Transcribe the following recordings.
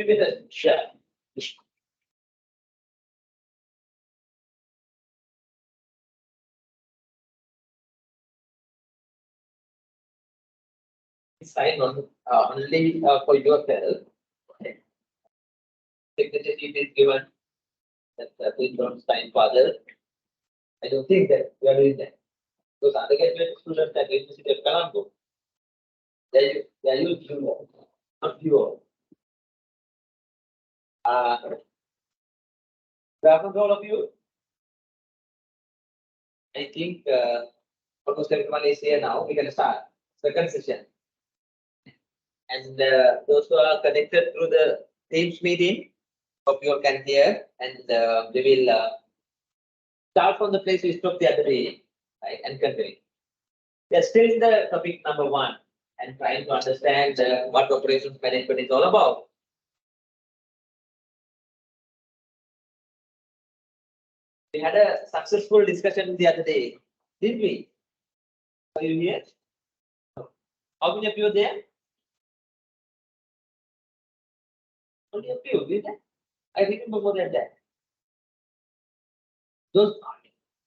Give it a shot. Sign on only for yourself. Signature sheet is given. That please don't sign for others. I don't think that we are doing that. Because undergraduate students at the University of Colombo, they use you, not you. Good afternoon to all of you. I think almost everyone is here now. We can start second session. And those who are connected through the Teams meeting, hope you all can hear. And we will start from the place we stopped the other day, right? And continue. We are still in the topic number 1 and trying to understand what operations management is all about. We had a successful discussion the other day, didn't we? Are you here? How many of you are there? Only a few, did I remember more than that. Those,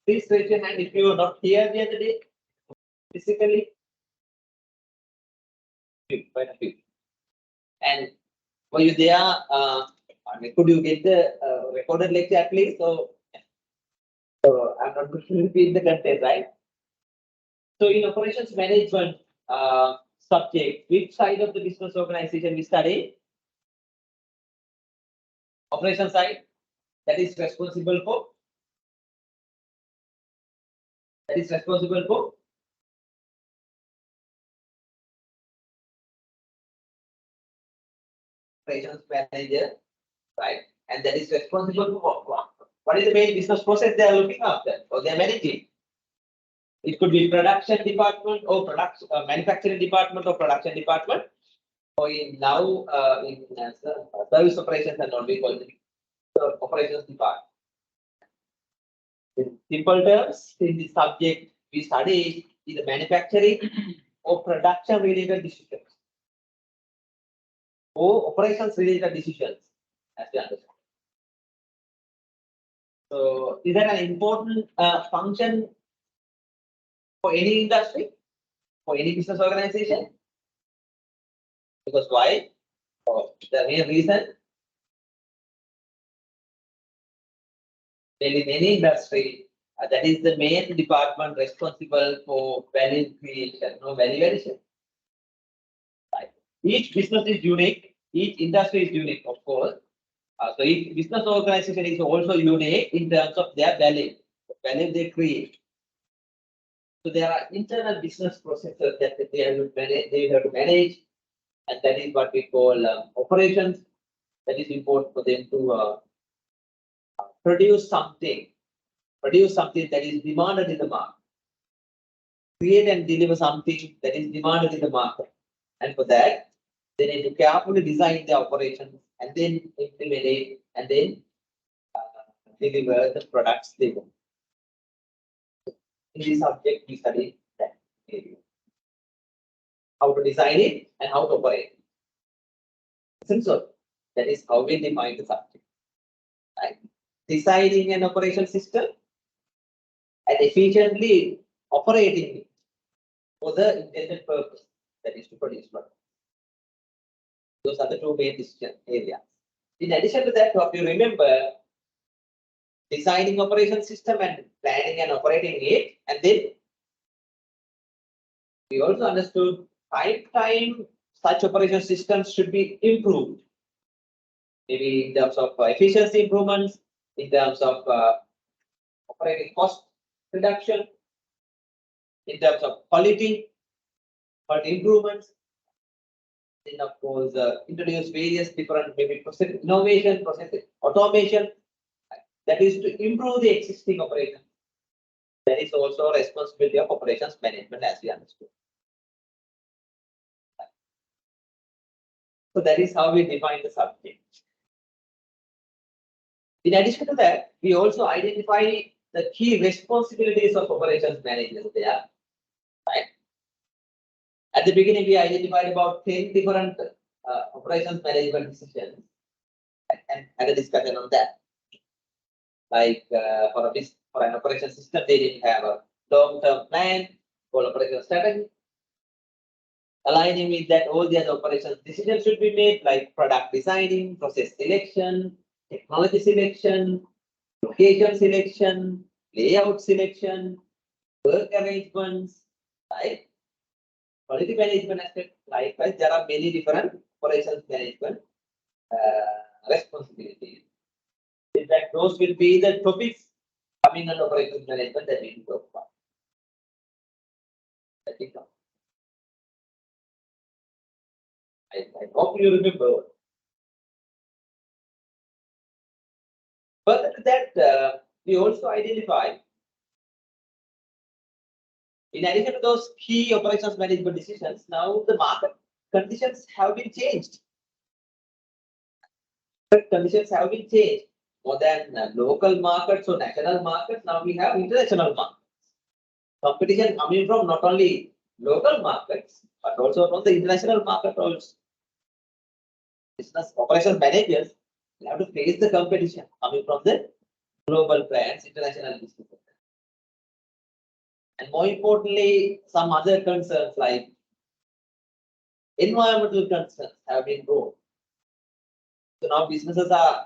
please raise your hand if you were not here the other day, physically. Quite a few. And were you there? Could you get the recorded lecture at least? So I'm not going to repeat the content, right? So in operations management subject, which side of the business organization we study? Operation side, that is responsible for. Operations manager, right? And that is responsible for what is the main business process they are looking after or they are managing. It could be production department or production manufacturing department or production department. Or in now in service operations and all we call it operations department. In simple terms, in the subject we study either manufacturing or production related decisions or operations related decisions, as we understand. So, is that an important function for any industry, for any business organization? Because why? The main reason, in any industry, that is the main department responsible for value creation, no value addition. Right. Each business is unique, each industry is unique, of course. So each business organization is also unique in terms of their value, the value they create. So there are internal business processes that they have to manage, and that is what we call operations. That is important for them to produce something that is demanded in the market, create and deliver something that is demanded in the market, and for that they need to carefully design the operations and then implement it and then deliver the products they want. In this subject, we study that area. How to design it and how to operate it. So that is how we define the subject. Right? Designing an operation system and efficiently operating it for the intended purpose, that is to produce product. Those are the two main decision areas. In addition to that, hope you remember designing operation system and planning and operating it, and then we also understood time such operation systems should be improved. Maybe in terms of efficiency improvements, in terms of operating cost reduction, in terms of quality improvements. Then of course introduce various different maybe process innovation, process automation, that is to improve the existing operation. That is also a responsibility of operations management, as we understood. So that is how we define the subject. In addition to that, we also identify the key responsibilities of operations managers there. Right? At the beginning, we identified about 10 different operations management decisions and had a discussion on that. Like for an operation system, they didn't have a long-term plan for operation strategy. Aligning with that, all the other operations decisions should be made, like product designing, process selection, technology selection, location selection, layout selection, work arrangements, right? Quality management aspect, likewise, there are many different operations management responsibilities. In fact, those will be the topics coming under operations management that we will talk about. I think I hope you remember. But that we also identify, in addition to those key operations management decisions, now the market conditions have been changed. Conditions have been changed. More than local markets or national markets, now we have international markets. Competition coming from not only local markets, but also from the international market also. Business operations managers have to face the competition coming from the global brands, international businesses. And more importantly, some other concerns like environmental concerns have been brought. So now businesses are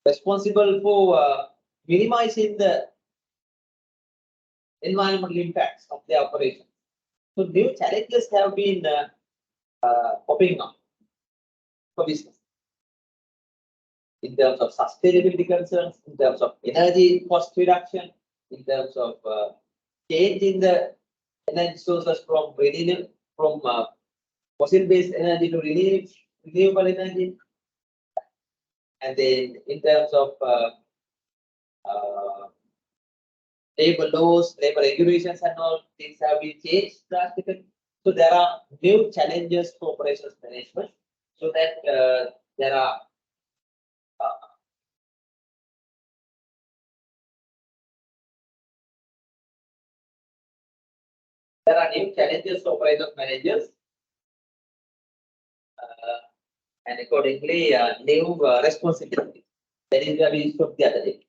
responsible for minimizing the environmental impacts of their operations. So new challenges have been popping up for business in terms of sustainability concerns, in terms of energy cost reduction, in terms of changing the energy sources from fossil-based energy to renewable energy, and then in terms of labor laws, labor regulations, and all things have been changed drastically. So there are new challenges for operations management. So that there are new challenges for operations managers, and accordingly, new responsibilities. That is where we spoke the other day.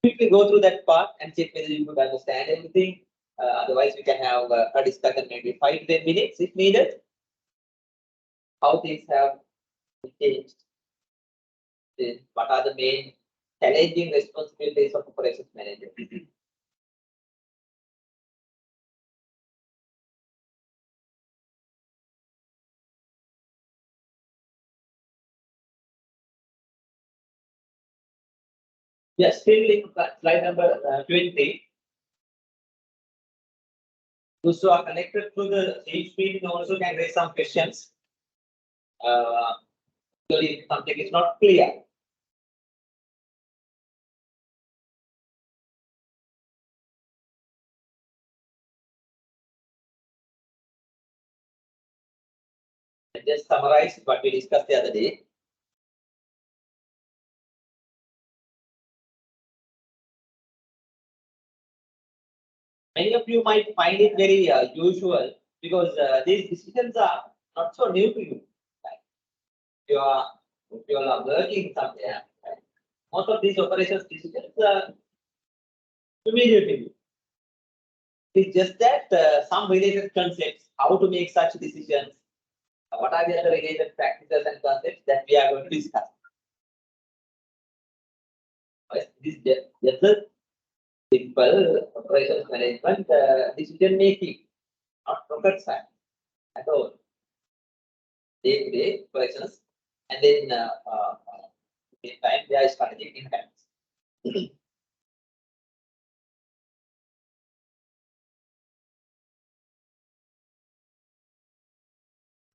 Quickly go through that part and check whether you could understand everything. Otherwise, we can have a discussion maybe 5 to 10 minutes if needed. How things have changed. Then what are the main challenging responsibilities of operations manager? Yes, still in slide number 20. Those who are connected to the each meeting also can raise some questions. If something is not clear. I just summarize what we discussed the other day. Many of you might find it very usual because these decisions are not so new to you. Right? You are working somewhere. Right? Most of these operations decisions are familiar to you. It's just that some related concepts, how to make such decisions, what are the other related practices and concepts that we are going to discuss. This is just a simple operations management decision making, not rocket science at all. Day-to-day operations, and then meantime they are strategic impacts.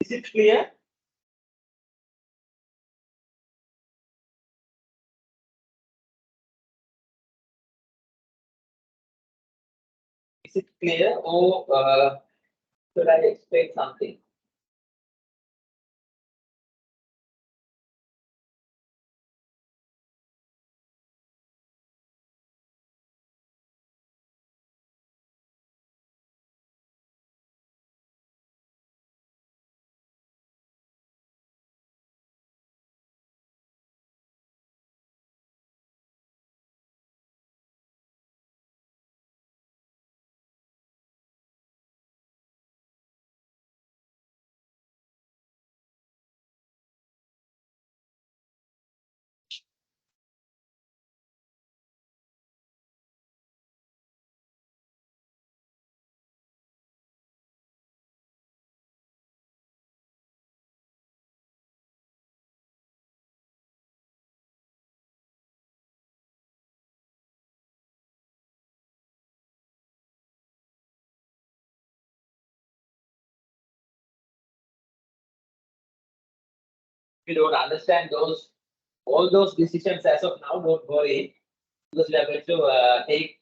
Is it clear? Is it clear, or should I explain something? If you don't understand all those decisions as of now, don't worry, because we are going to take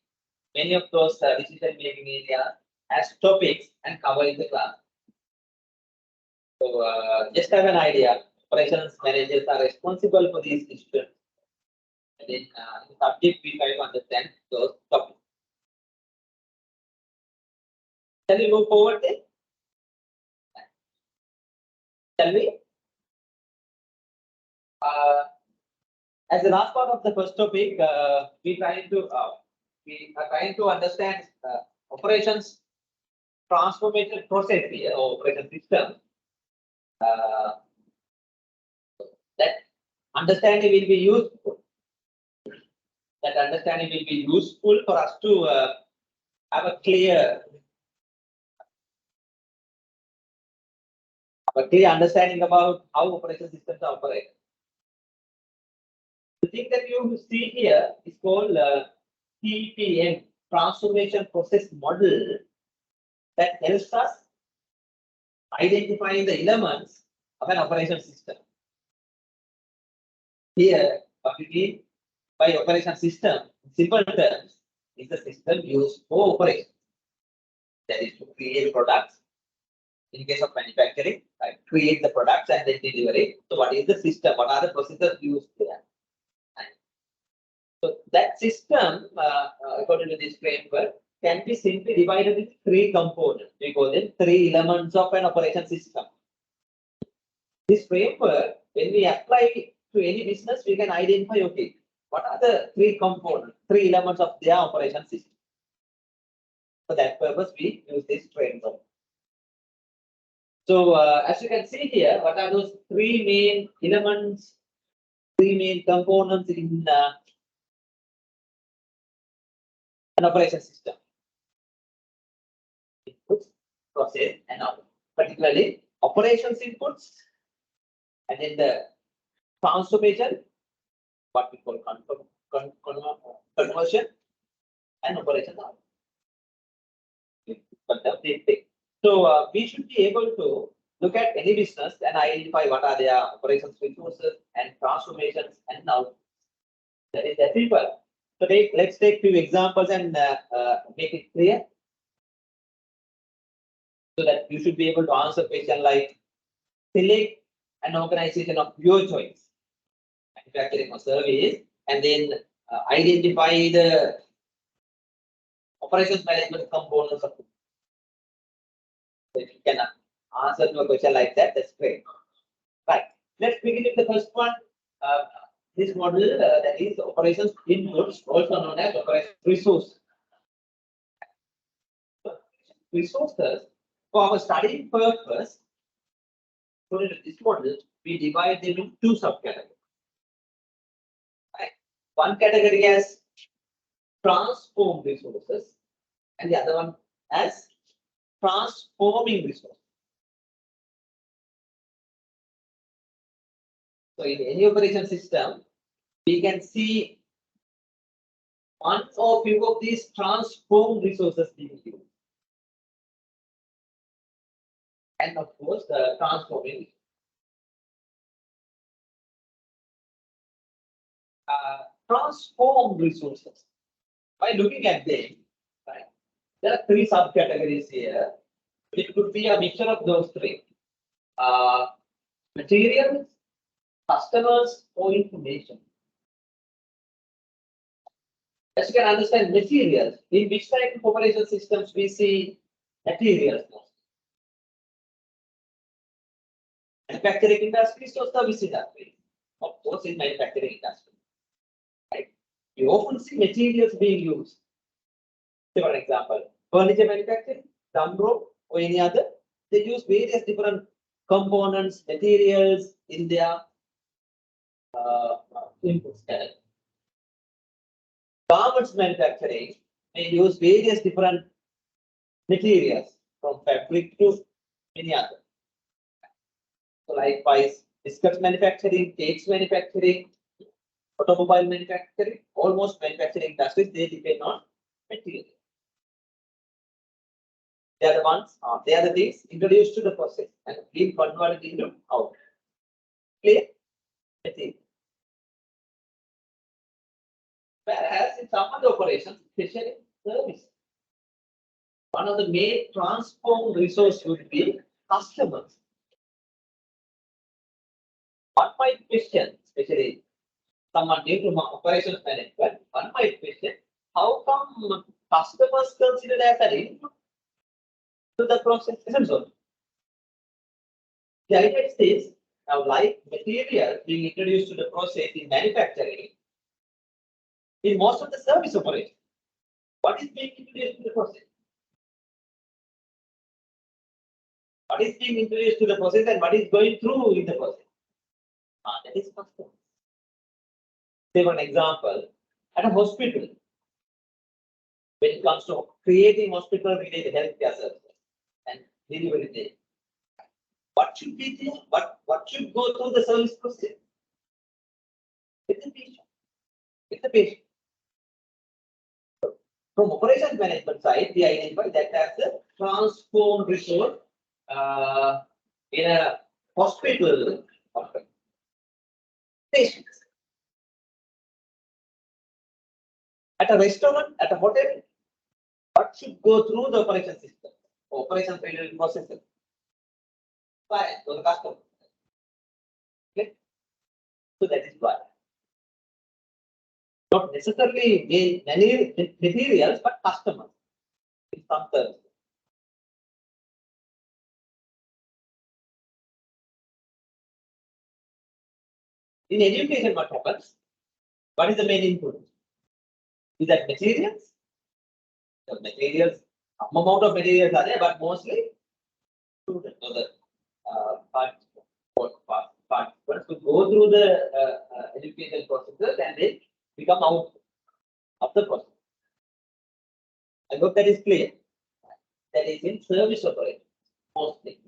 many of those decision making areas as topics and cover in the class. So just have an idea. Operations managers are responsible for these decisions. And then in the subject, we try to understand those topics. Shall we move forward then? Shall we? As the last part of the first topic, we are trying to understand operations transformation process here, or operation system. That understanding will be useful. That understanding will be useful for us to have a clear understanding about how operation systems operate. The thing that you see here is called TPM, transformation process model, that helps us identifying the elements of an operation system. Here, what we mean by operation system, in simple terms, is the system used for operation. That is to create products. In case of manufacturing, right, create the products and then deliver it. So, what is the system? What are the processes used there? So, that system, according to this framework, can be simply divided into three components. We call them three elements of an operation system. This framework, when we apply to any business, we can identify, okay, what are the three components, three elements of their operation system. For that purpose, we use this framework. So, as you can see here, what are those three main elements, three main components in an operation system? Inputs, process, and output. Particularly operations inputs, and then the transformation, what we call conversion, and operations output. But the same thing. So we should be able to look at any business and identify what are their operations resources and transformations and outputs. That is that simple. So let's take few examples and make it clear, so that you should be able to answer question like, select an organization of your choice, manufacturing or service, and then identify the operations management components of it. So if you can answer to a question like that, that's great. Right. Let's begin with the first one. This model, that is operations inputs, also known as operations resources. Resources, for our studying purpose, according to this model, we divide them into two subcategories. Right. One category as transform resources, and the other one as transforming resources. So in any operation system, we can see one or few of these transformed resources being used. And of course, the transforming. Transformed resources. By looking at them, right, there are three subcategories here. It could be a mixture of those three. Materials, customers, or information. As you can understand, materials, in which type of operation systems we see materials? Manufacturing industries or service industry? Of course, in manufacturing industry. Right? You often see materials being used. Say for example, furniture manufacturing, thumb rope, or any other, they use various different components, materials in their inputs. Garments manufacturing may use various different materials, from fabric to many other. So likewise, biscuits manufacturing, cakes manufacturing, automobile manufacturing, almost manufacturing industries, they depend on material. They are the ones, they are the things introduced to the process and being converted into output. Clear? That's it. Whereas in some other operations, especially service, one of the main transform resource would be customers. One might question, especially someone new to operations management, one might question, how come customers considered as an input to the process? Isn't so? The idea is now, like material being introduced to the process in manufacturing, in most of the service operations, what is being introduced to the process? What is being introduced to the process and what is going through in the process? That is customer. Say for an example, at a hospital, when it comes to creating hospital-related healthcare services and delivery there, what should be there? What should go through the service process? With the patient. With the patient. From operations management side, we identify that as a transformed resource in a hospital patients. At a restaurant, at a hotel, what should go through the operation system? Operation related processes. Fine, to the customer. Okay. So that is why. Not necessarily materials, but customers. In some terms. In education, what happens? What is the main input? Is that materials? The materials, some amount of materials are there, but mostly students or the participants to go through the education processes and they become out of the process. I hope that is clear. That is in service operations mostly.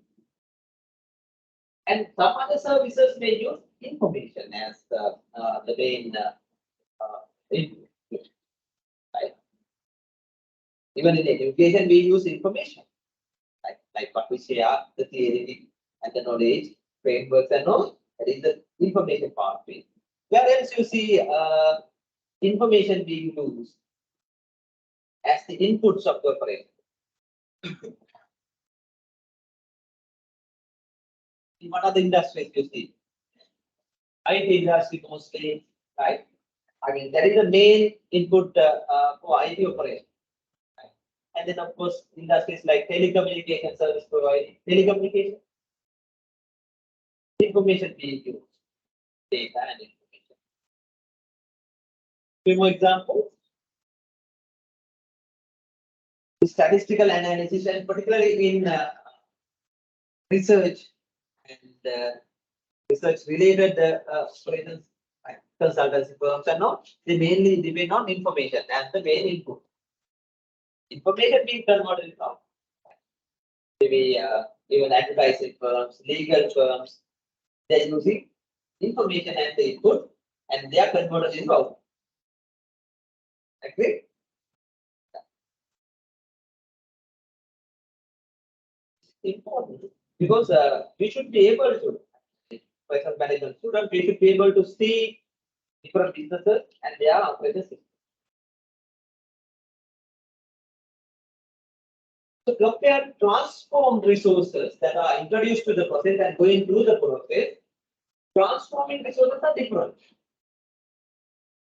And some other services may use information as the main input. Right? Even in education, we use information. Right? Like what we share, the theory and the knowledge, frameworks and all. That is the information part. Where else you see information being used as the inputs of the operation? In what other industries you see? IT industry mostly, right? I mean, that is the main input for IT operation. Right? And then, of course, industries like telecommunication service providing, telecommunication, information being used, data and information. Few more examples. Statistical analysis, and particularly in research and research related operations, consultancy firms and all, they mainly depend on information as the main input. Information being converted now. Maybe even advertising firms, legal firms, they're using information as the input and they are converted into output. Agree? Important because we should be able to, for example, management students, we should be able to see different businesses and their operating system. So compare transformed resources that are introduced to the process and going through the process. Transforming resources are different.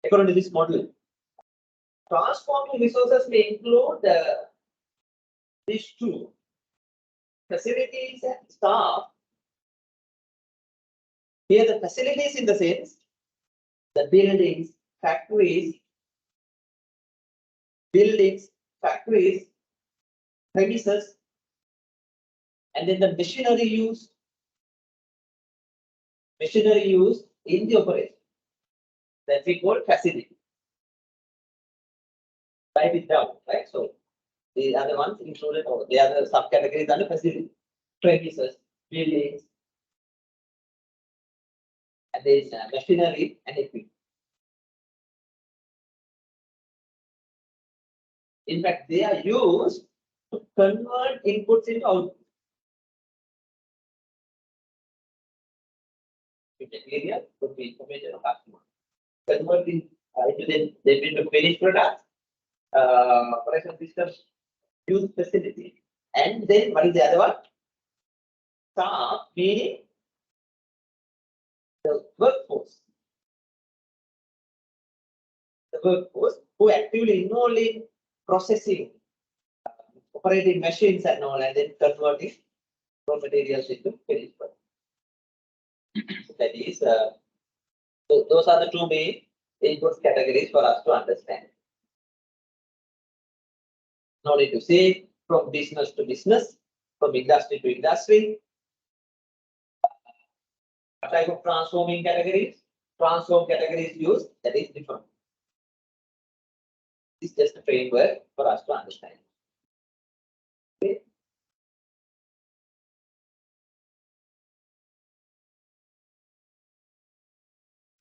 According to this model, transforming resources may include these two: facilities and staff. Here, the facilities in the sense the buildings, factories, premises, and then the machinery used in the operation. That's we call facility. Write it down, right? So these are the ones included, or they are the subcategories under facility, premises, buildings, and there is machinery and equipment. In fact, they are used to convert inputs into outputs. be material, could be information or customer. Converting into finished products, operation system use facility. And then what is the other one? Staff, meaning the workforce. The workforce who actively involved in processing, operating machines and all, and then converting raw materials into finished products. That is, those are the two main input categories for us to understand. No need to say from business to business, from industry to industry. What type of transforming categories? Transform categories used, that is different. This is just a framework for us to understand. Okay.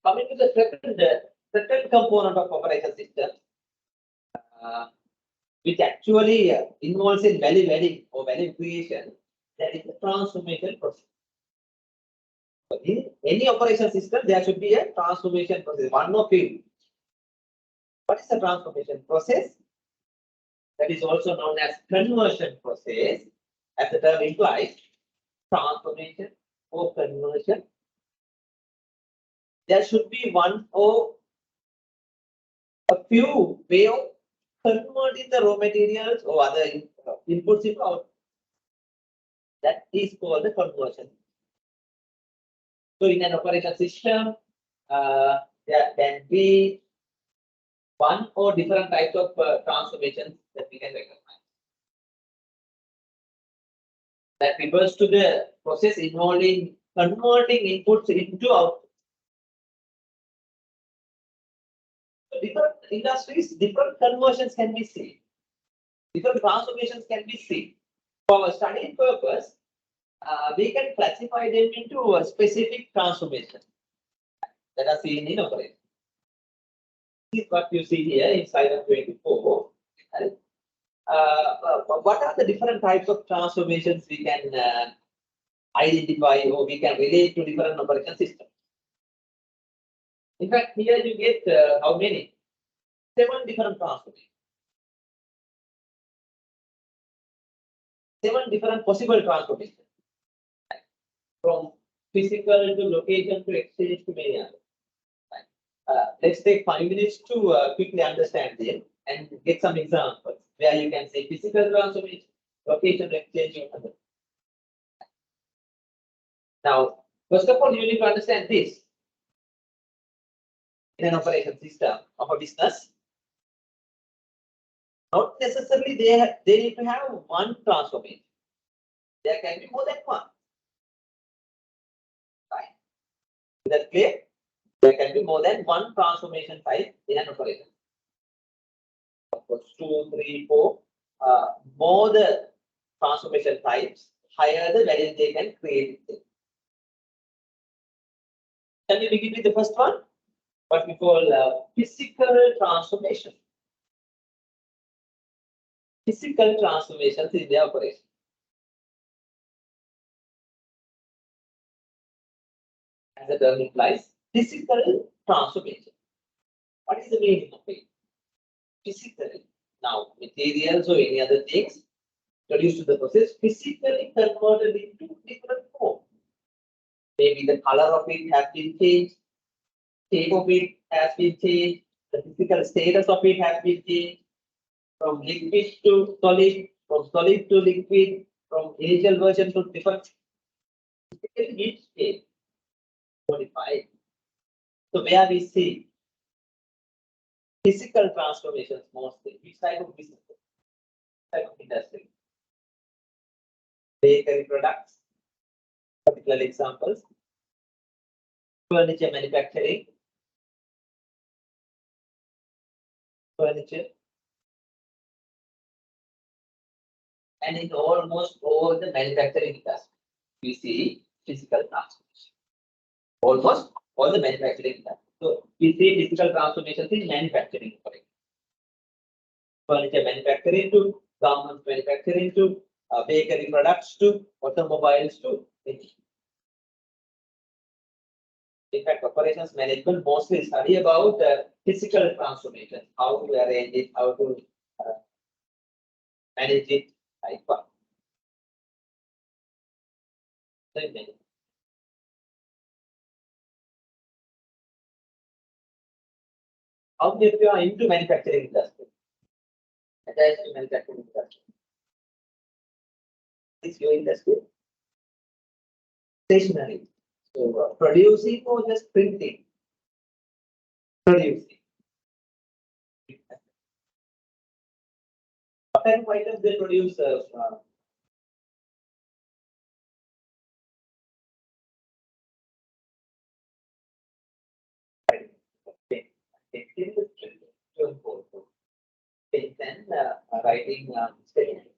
Coming to the second component of operation system, which actually involves in value adding or value creation, that is the transformation process. So in any operation system, there should be a transformation process. One more thing. What is the transformation process? That is also known as conversion process, as the term implies, transformation or conversion. There should be one or a few way of converting the raw materials or other inputs into output. That is called the conversion. So in an operation system, there can be one or different types of transformations that we can recognize. That refers to the process involving converting inputs into outputs. So different industries, different conversions can be seen. Different transformations can be seen. For our study purpose, we can classify them into a specific transformation that are seen in operation. This is what you see here in slide 24. What are the different types of transformations we can identify or we can relate to different operation systems? In fact, here you get how many? 7 different transformations. 7 different possible transformations. From physical to location to exchange to many others. Let's take 5 minutes to quickly understand them and get some examples where you can say physical transformation, location to exchange, and others. Now, first of all, you need to understand this. In an operation system of a business, not necessarily they need to have one transformation. There can be more than one. Right? Is that clear? There can be more than one transformation type in an operation. Of course, 2, 3, 4. More the transformation types, higher the value they can create. Can we begin with the first one? What we call physical transformation. Physical transformations in the operation. As the term implies, physical transformation. What is the meaning of it? Physically. Now, materials or any other things introduced to the process, physically converted into different forms. Maybe the color of it has been changed, shape of it has been changed, the physical status of it has been changed, from liquid to solid, from solid to liquid, from initial version to different. Physically each stage modified. So where we see physical transformations mostly, which type of business, type of industry? Bakery products, particular examples, furniture manufacturing, furniture, and in almost all the manufacturing industry, we see physical transformation. Almost all the manufacturing industry. So we see physical transformations in manufacturing. Furniture manufacturing to garments manufacturing to bakery products to automobiles to. In fact, operations management mostly study about physical transformation, how to arrange it, how to manage it, like what. How many of you are into manufacturing industry? Attached to manufacturing industry. Is your industry? Stationary. So producing or just printing? Producing. What type of items they produce? Then writing statement.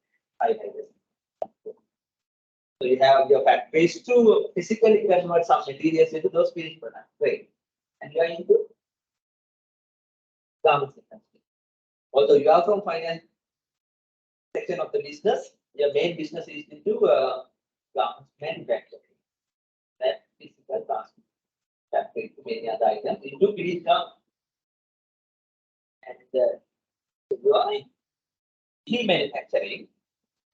So you have your factories to physically convert some materials into those finished products. Great. And you are into garment industry. Although you are from finance section of the business, your main business is into garment manufacturing. That physical transfer. Factory to many other items into finished garment. And you are in manufacturing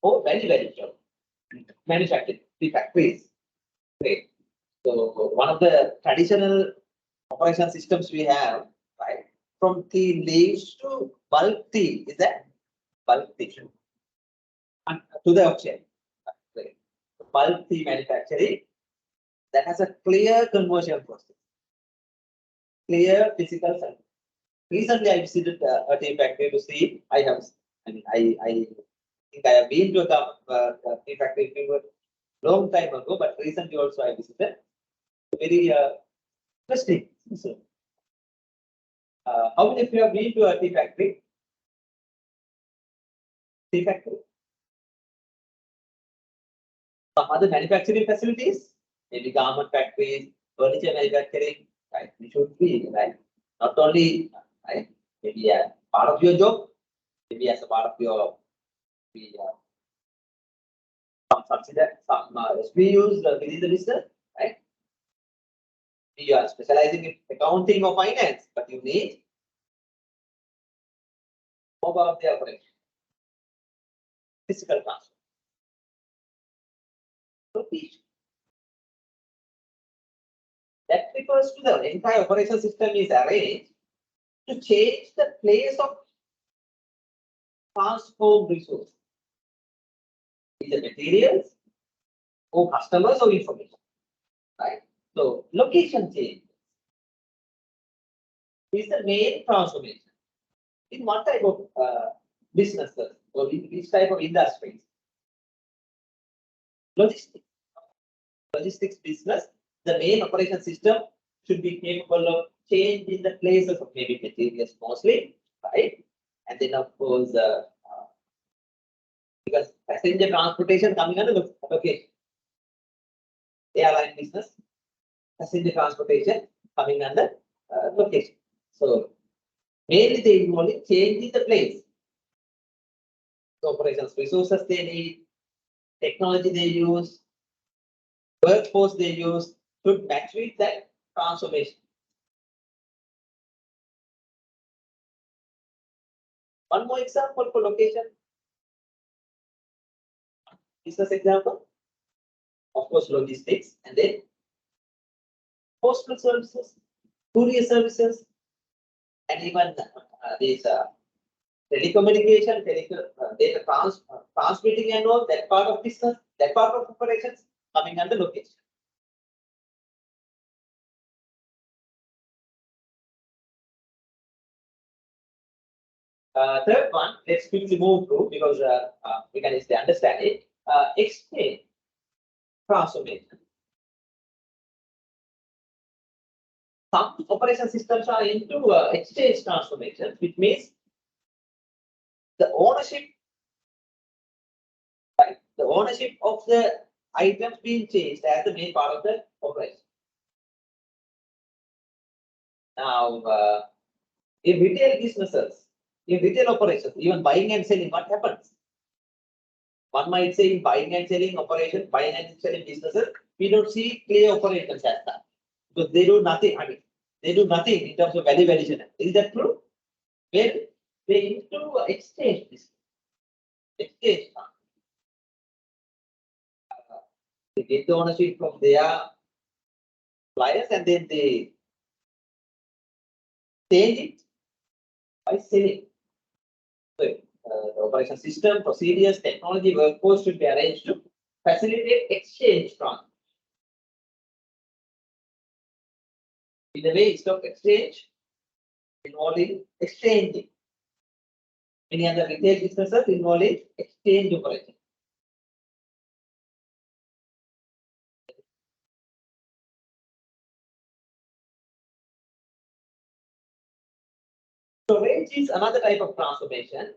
or manufacturing. Manufacturing the factories. Great. So one of the traditional operation systems we have, right, from tea leaves to bulk tea, is that bulk tea and to the auction. Great. Bulk tea manufacturing that has a clear conversion process, clear physical cycle. Recently, I visited a tea factory to see. I think I have been to a tea factory long time ago, but recently also I visited. Very interesting. So, how many of you have been to a tea factory? Tea factory. Some other manufacturing facilities, maybe garment factories, furniture manufacturing. Right, we should be right. Not only right, maybe a part of your job, maybe as a part of your some subsidiary, some SBUs within the business, right? You are specializing in accounting or finance, but you need more about the operation, physical transfer. So that refers to the entire operation system is arranged to change the place of transformed resource, either materials or customers or information, right? So location change is the main transformation. In what type of businesses or in which type of industries? Logistics. Logistics business, the main operation system should be capable of changing the places of maybe materials mostly, right? And then of course, because passenger transportation coming under the location. Airline business, passenger transportation coming under location. So mainly they involve changing the place. So operations resources they need, technology they use, workforce they use should match with that transformation. One more example for location. Business example. Of course, logistics and then postal services, courier services, and even these telecommunication, data transmitting and all that part of business, that part of operations coming under location. Third one, let's quickly move through because we can easily understand it. Exchange transformation. Some operation systems are into exchange transformation, which means the ownership, right? The ownership of the items being changed as the main part of the operation. Now, in retail businesses, in retail operations, even buying and selling, what happens? One might say in buying and selling operation, buying and selling businesses, we don't see clear operations as that. because they do nothing. I mean, they do nothing in terms of value addition. Is that true? Well, they need to exchange this. Exchange. They get the ownership from their suppliers and then they change it by selling. So, the operation system, procedures, technology, workforce should be arranged to facilitate exchange transfer. In a way, stock exchange involved in exchanging. Many other retail businesses involved in exchange operation. Storage is another type of transformation.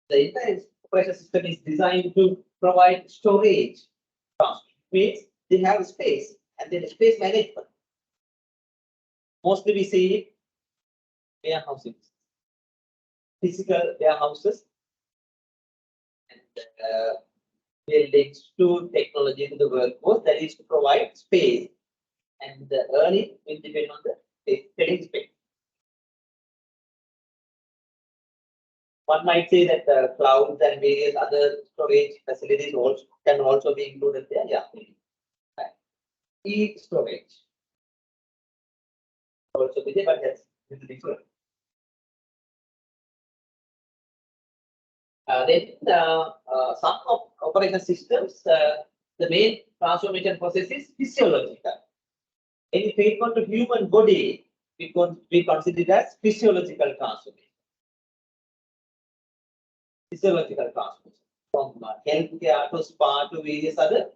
The entire operation system is designed to provide storage. Means they have space and then space management. Mostly we see warehouses, physical warehouses, and buildings to technology to the workforce that is to provide space, and the earning will depend on the selling space. One might say that the clouds and various other storage facilities also can also be included there. Yeah. E-storage also be there, but that's different. Some of operation systems, the main transformation process is physiological. Any treatment of human body, we consider it as physiological transformation. Physiological transformation from healthcare to spa to various other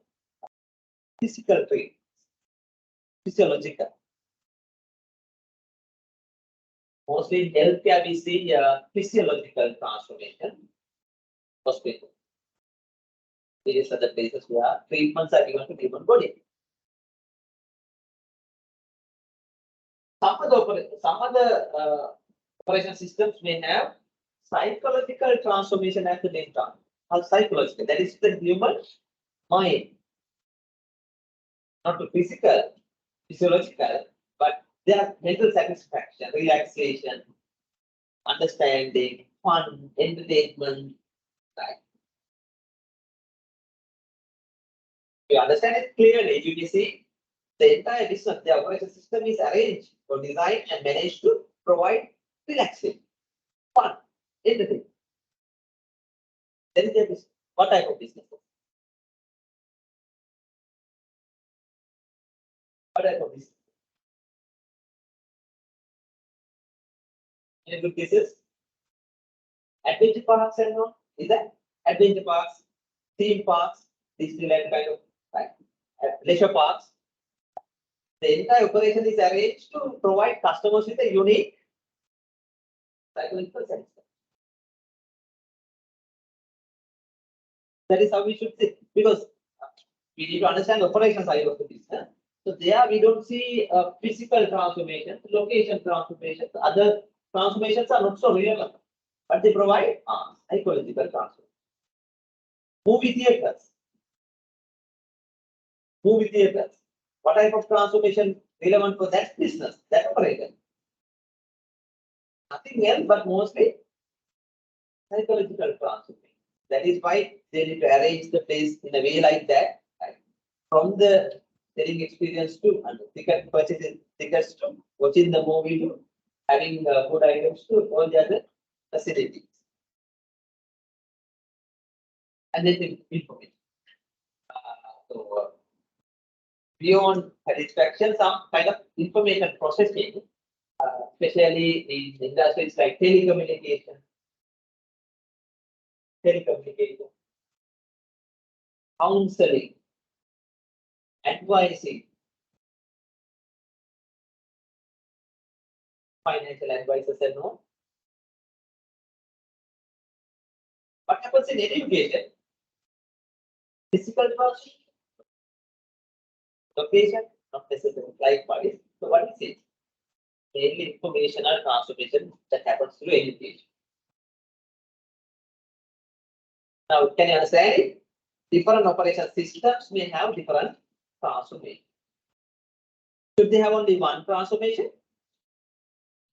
physical treatments. Physiological. Mostly in healthcare, we see physiological transformation. Hospital. Various other places where treatments are given to human body. Some other operation systems may have psychological transformation as the main term. How psychological? That is the human mind, not the physical, physiological, but their mental satisfaction, relaxation, understanding, fun, entertainment. Right? You understand it clearly. You see the entire business, the operation system is arranged or designed and managed to provide relaxation, fun, entertainment. That is their business. What type of business? What type of business? In good cases, adventure parks and all. Is that adventure parks, theme parks, Disneyland kind of, right? Leisure parks. The entire operation is arranged to provide customers with a unique psychological sense. That is how we should see, because we need to understand the operation side of the business. So there we don't see physical transformation, location transformation. Other transformations are not so relevant, but they provide psychological transformation. Movie theaters. Movie theaters. What type of transformation relevant for that business, that operation? Nothing else, but mostly psychological transformation. That is why they need to arrange the place in a way like that, right? From the selling experience to ticket purchasing tickets to watching the movie to having food items to all the other facilities. And then the information. So beyond satisfaction, some kind of information processing, especially in industries like telecommunication, counseling, advising, financial advisors and all. What happens in education? Physical transformation, location, not necessarily like bodies. So what is it? Mainly informational transformation that happens through education. Now, can you understand it? Different operation systems may have different transformation. Should they have only one transformation?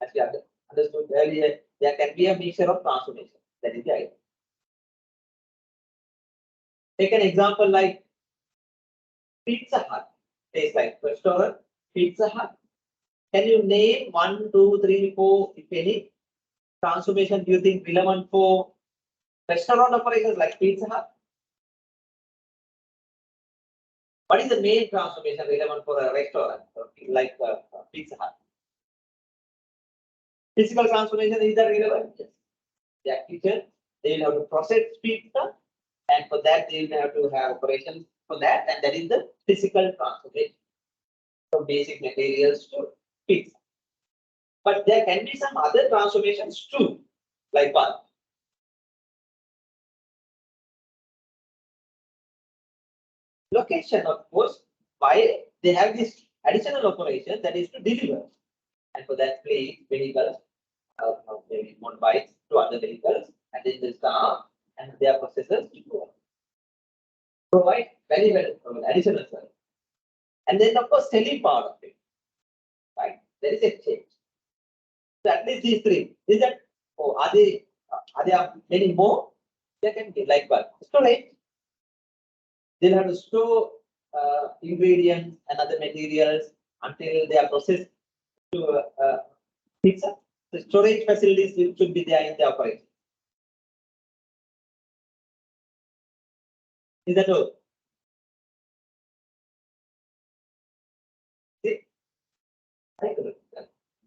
As we understood earlier, there can be a mixture of transformation. That is the idea. Take an example like Pizza Hut. Tastes like restaurant, Pizza Hut. Can you name 1, 2, 3, 4, if any, transformation do you think relevant for restaurant operations like Pizza Hut? What is the main transformation relevant for a restaurant like Pizza Hut? Physical transformation is that relevant? Yes. Their kitchen, they will have to process pizza, and for that they will have to have operations for that, and that is the physical transformation from basic materials to pizza. But there can be some other transformations too, like what? Location, of course, why they have this additional operation that is to deliver, and for that place vehicles, maybe motorbikes to other vehicles, and then the staff and their processors to provide very well additional service. And then of course selling part of it, right? There is exchange. So at least these three. Is that are there many more? There can be like what? Storage. They'll have to store ingredients and other materials until they are processed to pizza. The storage facilities should be there in the operation. Is that all?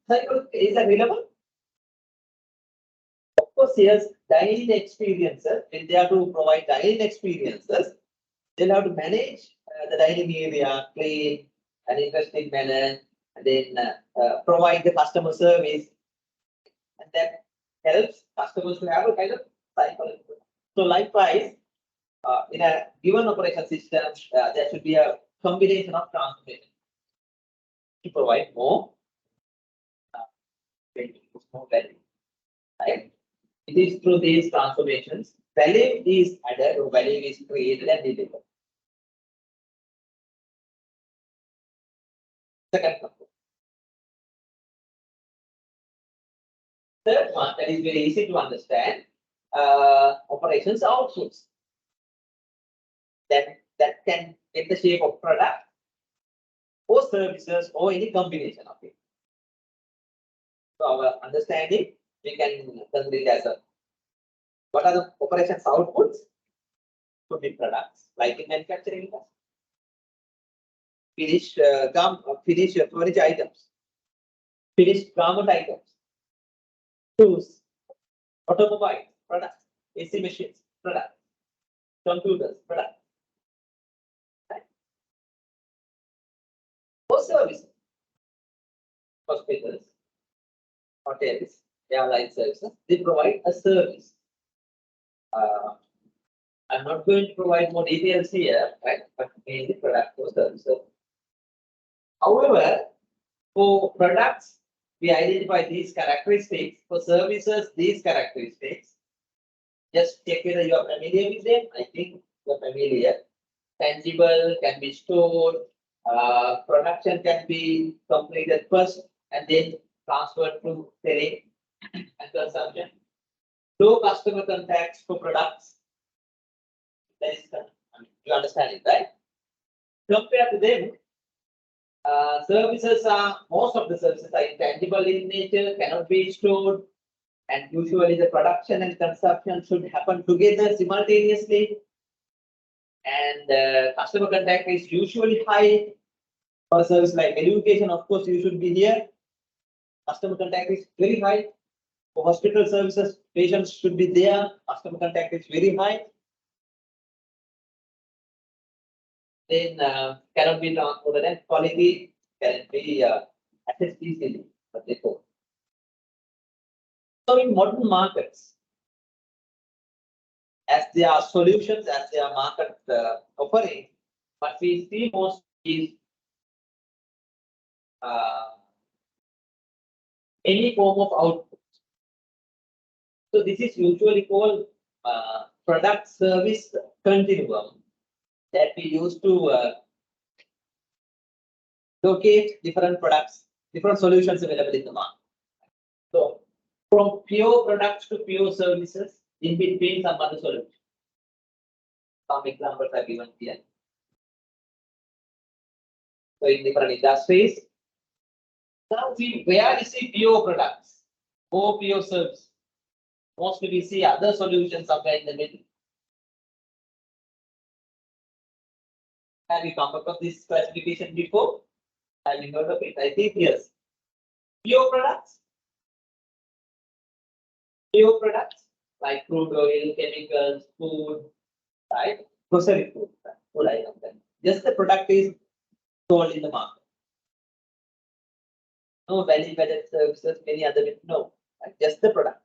Cycle is available. Of course, yes, dining experiences. When they have to provide dining experiences, they'll have to manage the dining area, clean and interesting manner, and then provide the customer service, and that helps customers to have a kind of cycle. So, likewise, in a given operation system, there should be a combination of transformation to provide more value. Right? It is through these transformations, value is added or value is created and delivered. Second one. Third one, that is very easy to understand, operations outputs. That can take the shape of product or services or any combination of it. So our understanding, we can consider it as a, what are the operations outputs? Could be products, like in manufacturing industry. Finished furniture items, finished garment items, tools, automobile products, AC machines products, computers products. Right? For services, hospitals, hotels, airline services, they provide a service. I'm not going to provide more details here, right? But mainly product or services. However, for products, we identify these characteristics. For services, these characteristics. Just check whether you are familiar with them. I think you're familiar. Tangible can be stored. Production can be completed first and then transferred to selling and consumption. Low customer contacts for products. That is, you understand it, right? Compared to them, services are, most of the services are intangible in nature, cannot be stored, and usually the production and consumption should happen together simultaneously. And customer contact is usually high. For a service like education, of course, you should be here. Customer contact is very high. For hospital services, patients should be there. Customer contact is very high. Then cannot be transported, and quality cannot be assessed easily. But therefore, so in modern markets, as there are solutions, as there are market offering, what we see most is any form of output. So this is usually called product service continuum that we use to locate different products, different solutions available in the market. So from pure products to pure services, in between some other solutions. Some examples are given here. So in different industries, now we where is the pure products or pure service? Mostly we see other solutions somewhere in the middle. Have you come across this classification before? Have you heard of it? I think yes. Pure products. Pure products like crude oil, chemicals, food, right? Grocery food, food items. Just the product is sold in the market. No value-added services, many other no, right? Just the product.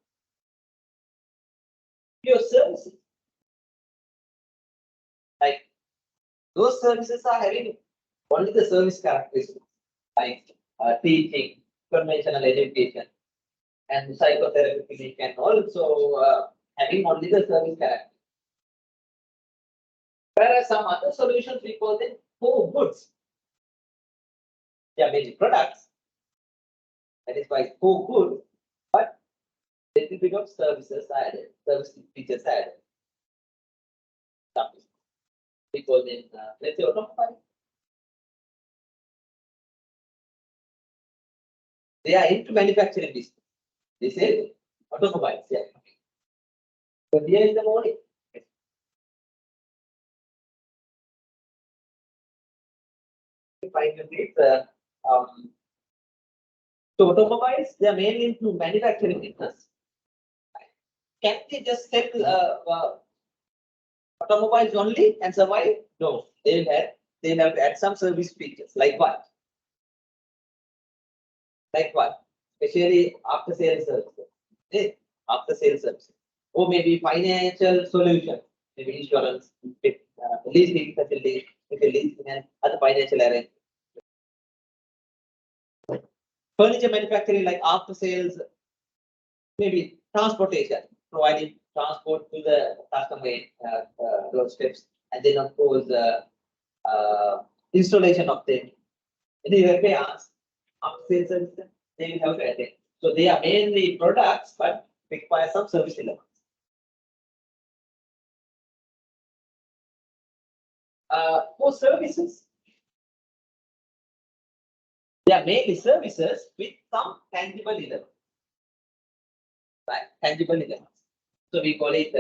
Pure services, like those services are having only the service characteristics, like teaching, conventional education, and psychotherapy clinic, and also having only the service characteristics. Whereas some other solutions we call them core goods. They are mainly products. That is why core good, but little bit of services added, service features added. We call them, let's say, automobile. They are into manufacturing business. They say automobiles, yeah. So here is the morning. So automobiles, they are mainly into manufacturing business. Can they just sell automobiles only and survive? No, they will have to add some service features. Like what? Like what? Especially after sales services. Okay? After sales services. Or maybe financial solution, maybe insurance, leasing facilities, leasing and other financial arrangements. Furniture manufacturing, like after sales, maybe transportation, providing transport to the customer doorsteps, and then of course installation of them. And the repairs, after sales services, they will have to attend. So they are mainly products, but require some service elements. For services, they are mainly services with some tangible elements. Right, tangible elements. So we call it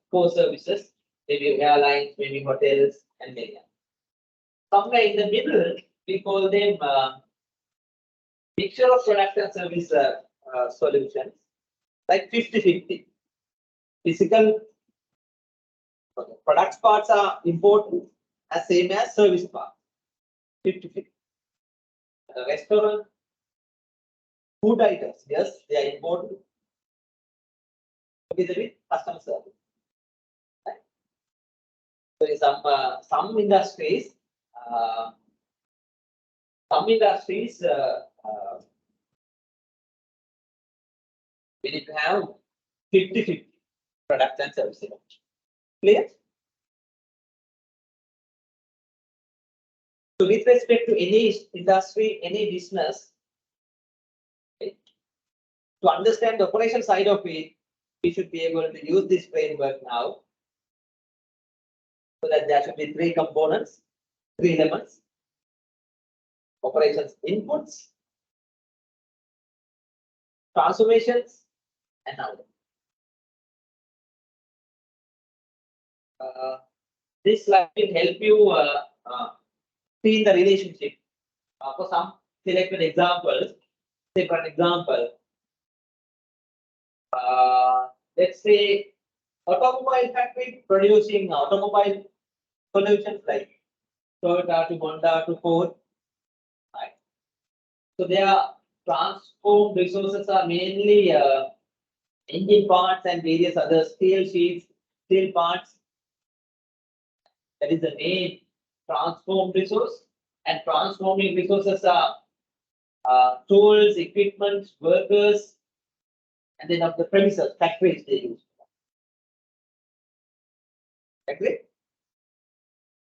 core services, maybe airlines, maybe hotels, and many others. Somewhere in the middle, we call them mixture of product and service solutions, like 50-50. Physical products parts are important as same as service parts. 50-50. Restaurant, food items, yes, they are important. Together with customer service. Right? So in some industries, we need to have 50-50 product and service. Clear? So with respect to any industry, any business, okay, to understand the operation side of it, we should be able to use this framework now. So that there should be three components, three elements: operations inputs, transformations, and outputs. This slide will help you see the relationship. For some selected examples, say for an example, let's say automobile factory producing automobile solutions like Toyota to Honda to Ford. Right. So their transformed resources are mainly engine parts and various other steel sheets, steel parts. That is the main transformed resource. And transforming resources are tools, equipment, workers, and then of the premises, factories they use. Agree?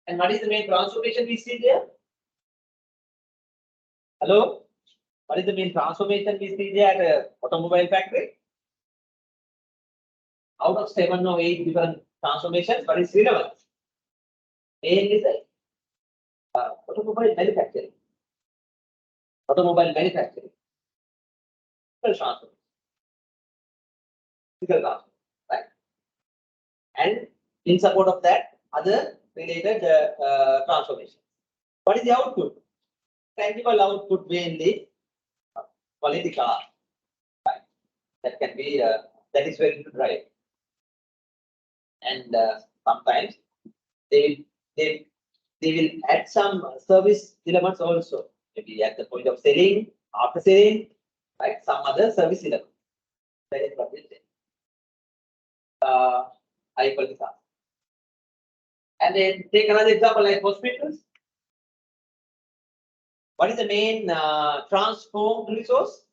And what is the main transformation we see there? Hello? What is the main transformation we see there at automobile factory? Out of 7 or 8 different transformations, what is relevant? Main is automobile manufacturing. Automobile manufacturing. Physical transformation. Physical transformation, right? And in support of that, other related transformation. What is the output? Tangible output mainly quality car. Right? That can be that is very good, right? And sometimes they will add some service elements also. Maybe at the point of selling, after selling, right? Some other service elements. That is what we say. High quality car. And then take another example like hospitals. What is the main transformed resource?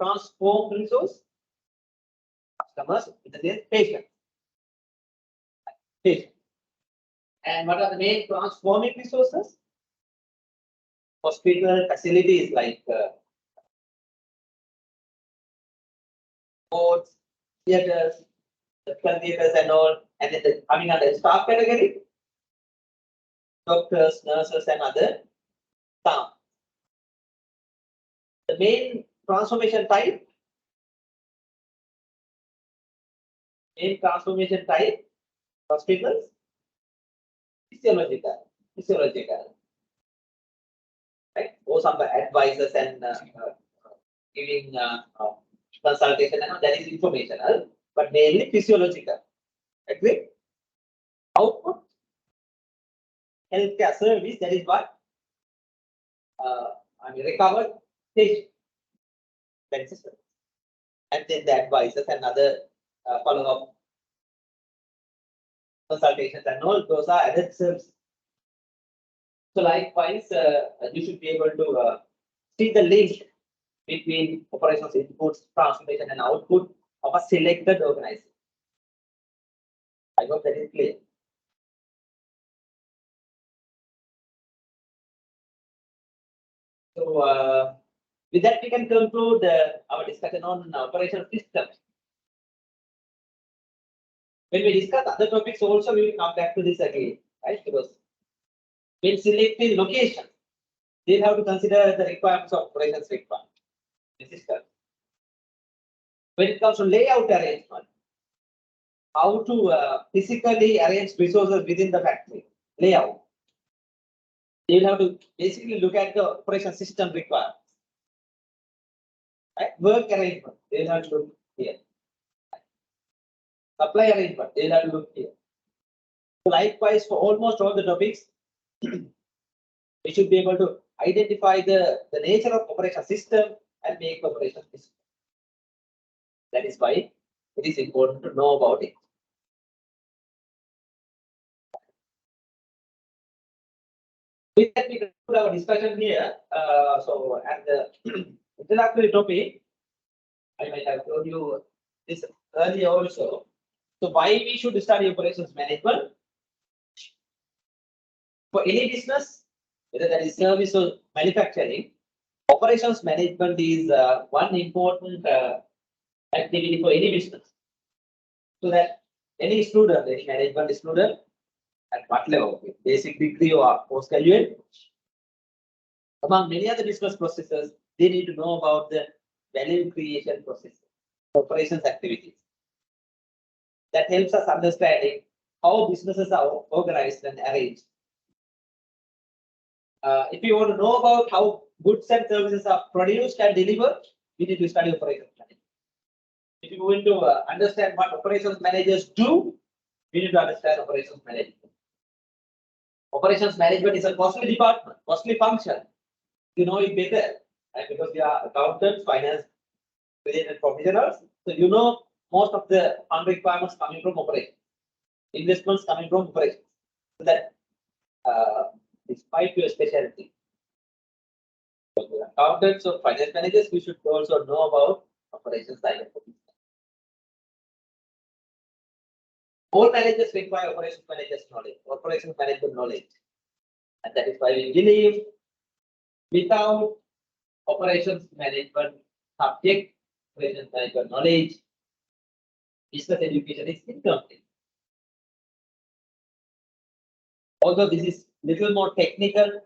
Transformed resource? Customers, in the sense, patients. Patients. And what are the main transforming resources? Hospital facilities like boards, theaters, medical theaters and all. And then coming under the staff category, doctors, nurses and other staff. The main transformation type, hospitals, physiological, right? Those are the advisors and giving consultation and all, that is informational, but mainly physiological. Agree? Output, healthcare service, that is what recovered patient. That is system. And then the advisors and other follow-up consultations and all, those are added services. So likewise, you should be able to see the link between operations inputs, transformation and output of a selected organization. I hope that is clear. So with that, we can conclude our discussion on operational systems. When we discuss other topics also, we will come back to this again, right? Because when selecting location, they have to consider the requirements of operations requirement. The system. When it comes to layout arrangement, how to physically arrange resources within the factory layout. They will have to basically look at the operation system requirements. Right? Work arrangement, they will have to look here. Supply arrangement, they will have to look here. So likewise, for almost all the topics, we should be able to identify the nature of operation system and make operation system. That is why it is important to know about it. With that, we conclude our discussion here. So, at the introductory topic, I might have told you this earlier also. So, why we should study operations management? For any business, whether that is service or manufacturing, operations management is one important activity for any business. So that any student, any management student, at what level, basic degree or postgraduate, among many other business processes, they need to know about the value creation process, operations activities. That helps us understanding how businesses are organized and arranged. If you want to know about how goods and services are produced and delivered, we need to study operations management. If you want to understand what operations managers do, we need to understand operations management. Operations management is a costly department, costly function. You know it better, right? Because we are accountants, finance related professionals. So you know most of the fund requirements coming from operations, investments coming from operations. So that despite your specialty, accountants or finance managers, we should also know about operations side of it. All managers require operations managers knowledge, operations management knowledge. And that is why we believe Without operations management subject, operations management knowledge, business education is incomplete. Although this is little more technical,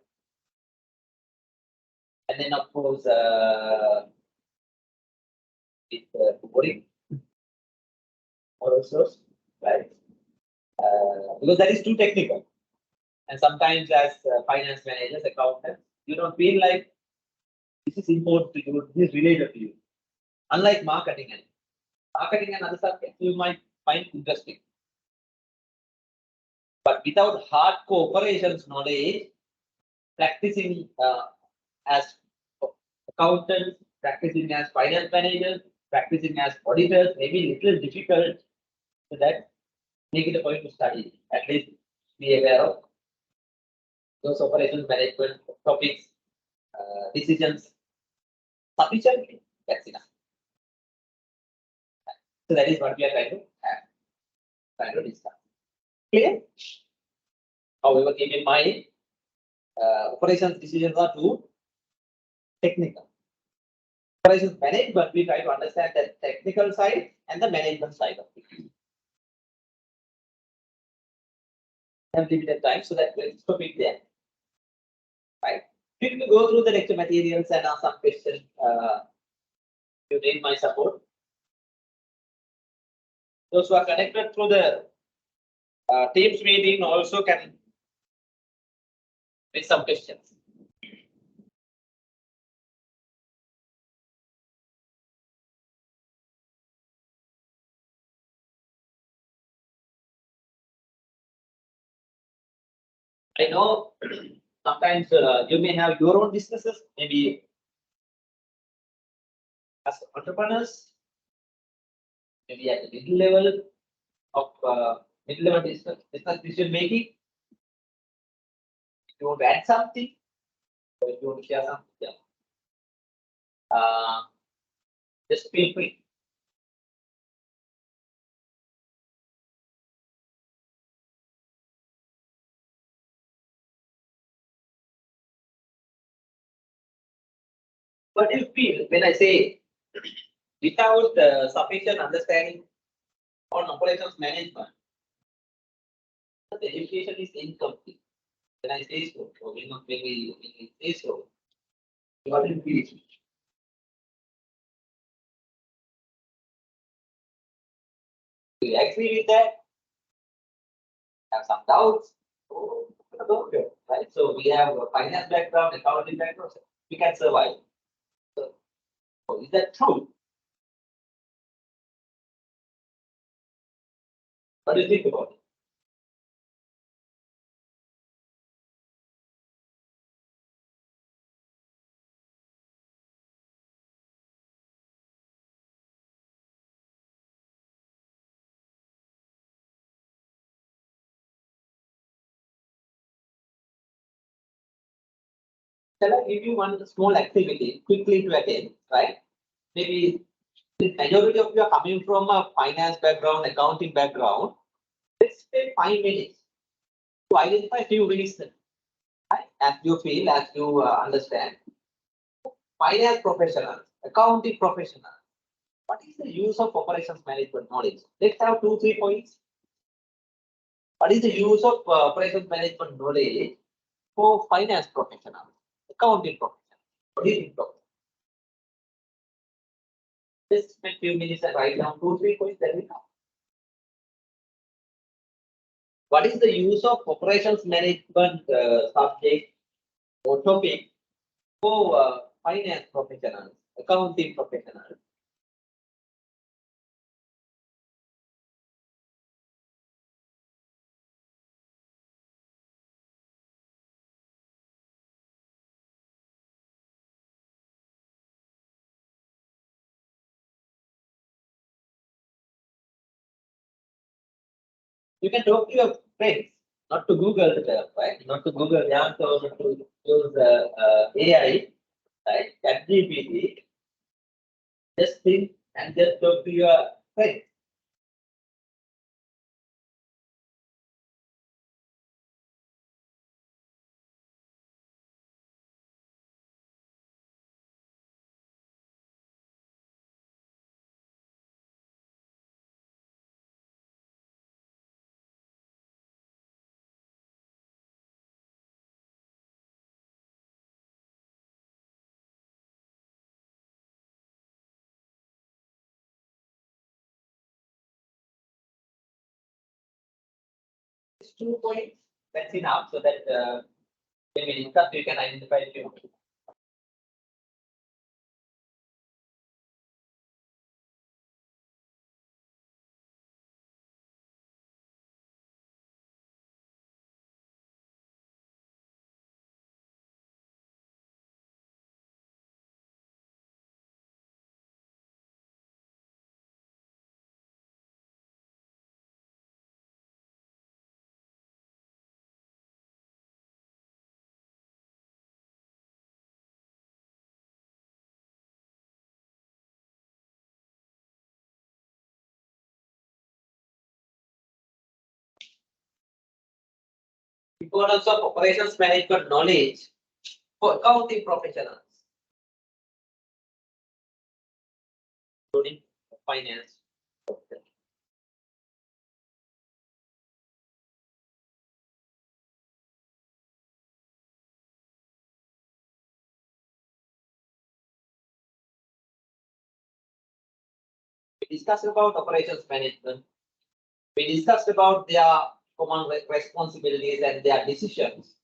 and then of course it's boring or also, right? Because that is too technical. And sometimes as finance managers, accountants, you don't feel like this is important to you, this is related to you. Unlike marketing and other subjects, you might find interesting. But without hardcore operations knowledge, practicing as accountants, practicing as finance managers, practicing as auditors may be little difficult. So that make it a point to study. At least be aware of those operations management topics, decisions sufficiently. That's enough. So that is what we are trying to discuss. Clear? However, keep in mind, operations decisions are too technical. Operations management, we try to understand the technical side and the management side of it. Have limited time, so that we'll stop it there. Right. We will go through the lecture materials and ask some questions. You need my support. Those who are connected through the Teams meeting also can make some questions. I know sometimes you may have your own businesses, maybe as entrepreneurs, maybe at the middle level of middle-level business decision making. If you want to add something, or if you want to share something, just feel free. What do you feel when I say without sufficient understanding on operations management, the education is incomplete? When I say so, or when we say so, what do you feel? Do you agree with that? Have some doubts? Oh, okay, right? So we have a finance background, accounting background, so we can survive. So, is that true? What do you think about it? Shall I give you one small activity quickly to attend, right? Maybe the majority of you are coming from a finance background, accounting background. Let's take 5 minutes to identify few reasons, right? As you feel, as you understand. Finance professionals, accounting professionals. What is the use of operations management knowledge? Let's have 2-3 points. What is the use of operations management knowledge for finance professionals, accounting professionals? What do you think, Doctor? Just spend a few minutes and write down 2-3 points that we have. What is the use of operations management subject or topic for finance professionals, accounting professionals? You can talk to your friends, not to Google the right? Not to Google the answer, or not to use AI, right? ChatGPT. Just think and just talk to your friends. 2 points, that's enough, so that when we discuss, you can identify a few. Importance of operations management knowledge for accounting professionals, including finance. We discussed about operations management. We discussed about their common responsibilities and their decisions.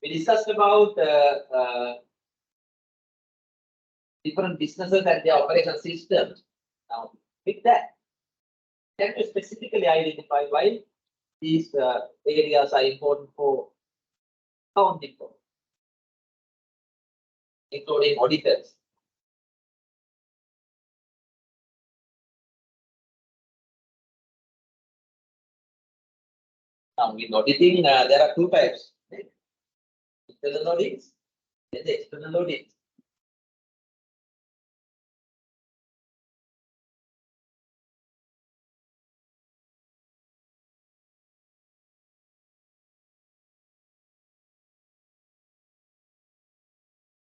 We discussed about different businesses and their operation systems. Now, with that, can you specifically identify why these areas are important for accounting, including auditors? Now, in auditing, there are two types: right? Internal audits and the external audits.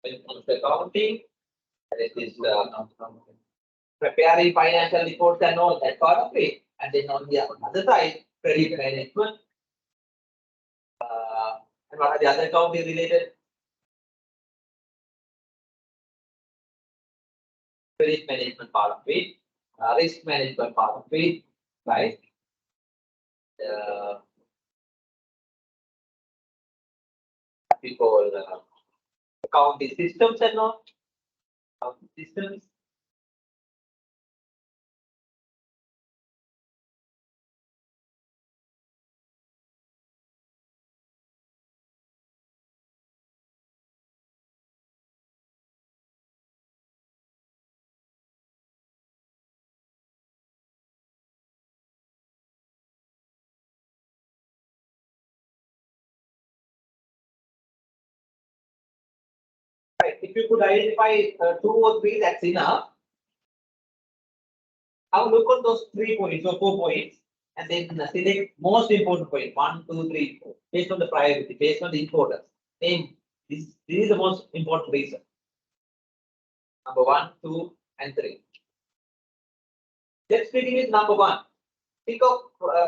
When it comes to accounting, it is preparing financial reports and all that part of it. And then on the other side, credit management. And what are the other accounting related? Credit management part of it, risk management part of it, right? What we call accounting systems and all. Accounting systems. Right. If you could identify 2 or 3, that's enough. Now look on those 3 points or 4 points, and then select most important point 1, 2, 3, 4, based on the priority, based on the importance. Name this is the most important reason. Number 1, 2, and 3. Let's begin with number 1. Think of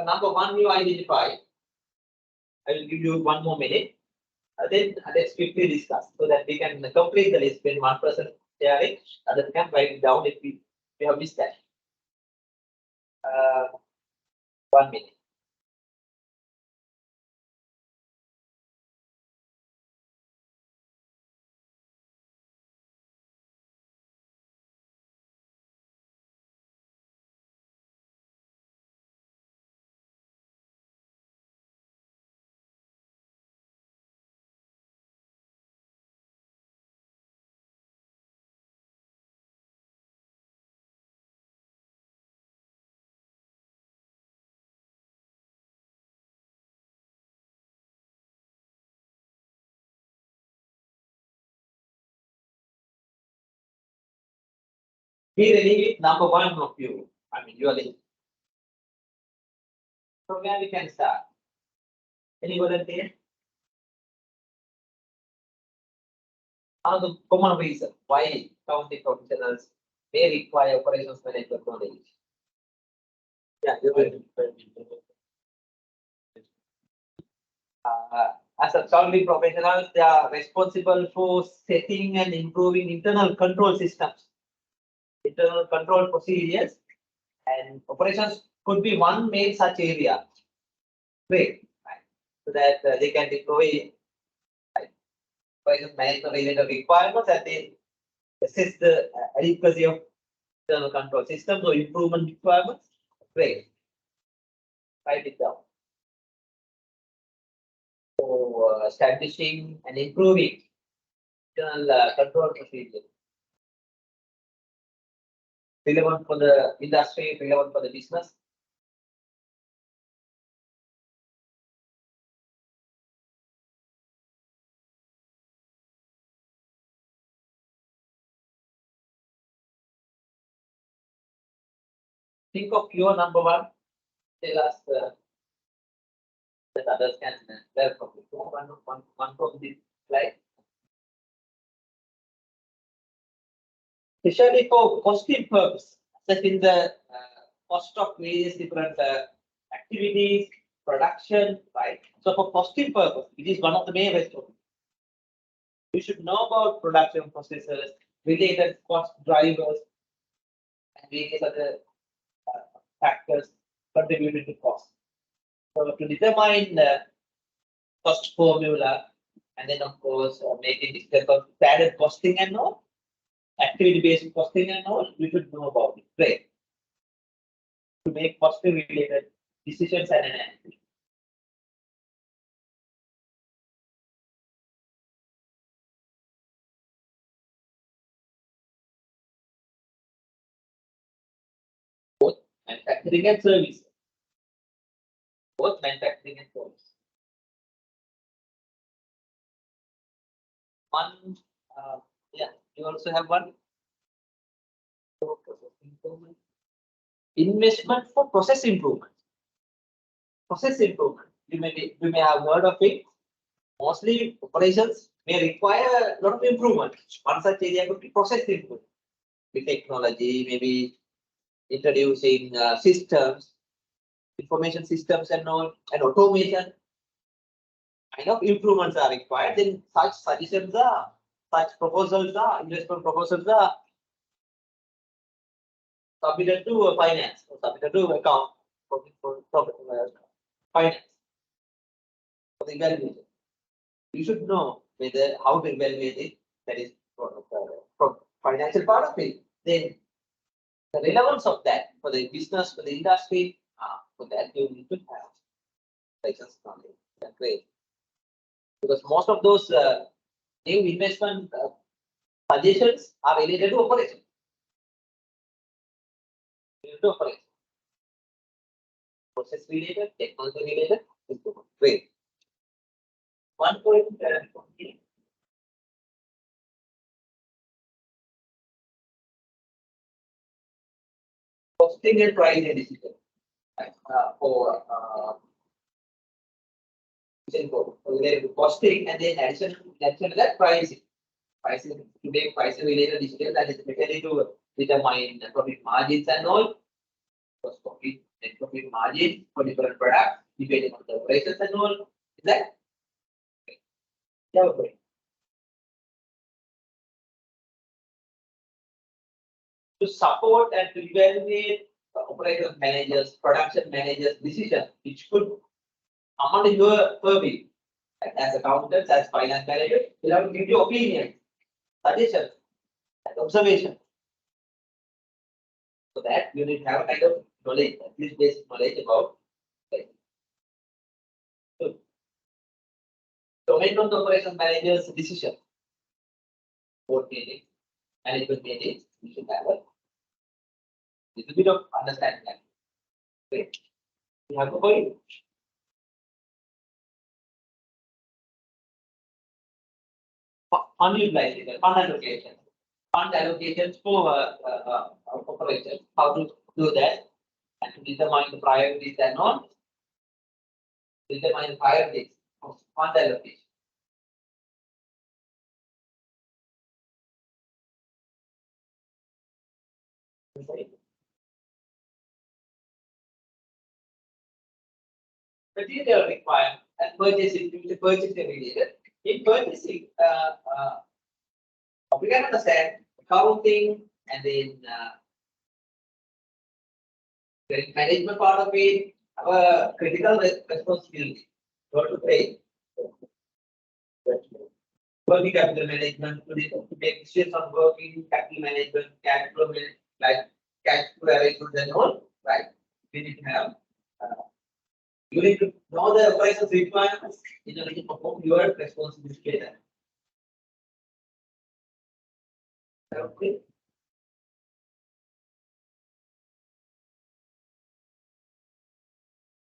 number 1 you identify. I will give you 1 more minute. Then let's quickly discuss so that we can complete the list when one person sharing, other can write it down if we have missed that. 1 minute. Be ready with number 1 of you. I mean, you are listening. From where we can start? Any volunteer? Another common reason why accounting professionals may require operations management knowledge. Yeah, you will. As accounting professionals, they are responsible for setting and improving internal control systems, internal control procedures, and operations could be one main such area. Great, right? So that they can deploy management related requirements and then assess the adequacy of internal control systems or improvement requirements. Great. Write it down. So establishing and improving internal control procedures. Relevant for the industry, relevant for the business. Think of your number one. Tell us that others can learn from it. One from this slide. Especially for costing purpose, assessing the cost of various different activities, production, right? So for costing purpose, it is one of the main responsibilities. You should know about production processes, related cost drivers, and various other factors contributing to cost. So to determine the cost formula, and then of course making this standard costing and all, activity-based costing and all, you should know about it. Great. To make costing related decisions and analysis. Both manufacturing and service. Both manufacturing and service. One, yeah, you also have one. Investment for process improvement. Process improvement. You may have heard of it. Mostly operations may require a lot of improvement. One such area could be process improvement. With technology, maybe introducing systems, information systems and all, and automation. Kind of improvements are required. Then such suggestions are, such proposals are, investment proposals are submitted to finance or submitted to account for finance for the evaluation. You should know whether how to evaluate it. That is from financial part of it. Then the relevance of that for the business, for the industry, for that you need to have license knowledge. That's great. Because most of those new investment suggestions are related to operation. Process related, technology related, great. One point costing and pricing decision for related to costing and then addition to that pricing. Pricing to make pricing related decision that is especially to determine the profit margins and all. Gross profit, net profit margin for different products depending on the operations and all. Is that? Yeah, okay. To support and to evaluate operator managers, production managers' decision, which could come under your purview. As accountants, as finance managers, you'll have to give your opinion, suggestions, and observation. So that you need to have a kind of knowledge, at least basic knowledge about it. So, domain of the operation manager's decision. Board meeting, management meetings, you should have a little bit of understanding that. Great. You have a point. Fund utilization, fund allocation. Fund allocations for operations, how to do that, and to determine the priorities and all. Determine priorities of fund allocation. Material requirement and purchasing related. In purchasing, we can understand accounting and then the management part of it, our critical responsibility. What to pay? Working capital management, to make decisions on working capital management, cash flow, like cash flow arrangements and all, right? We need to have. You need to know the operations requirements in order to perform your responsibility. Okay.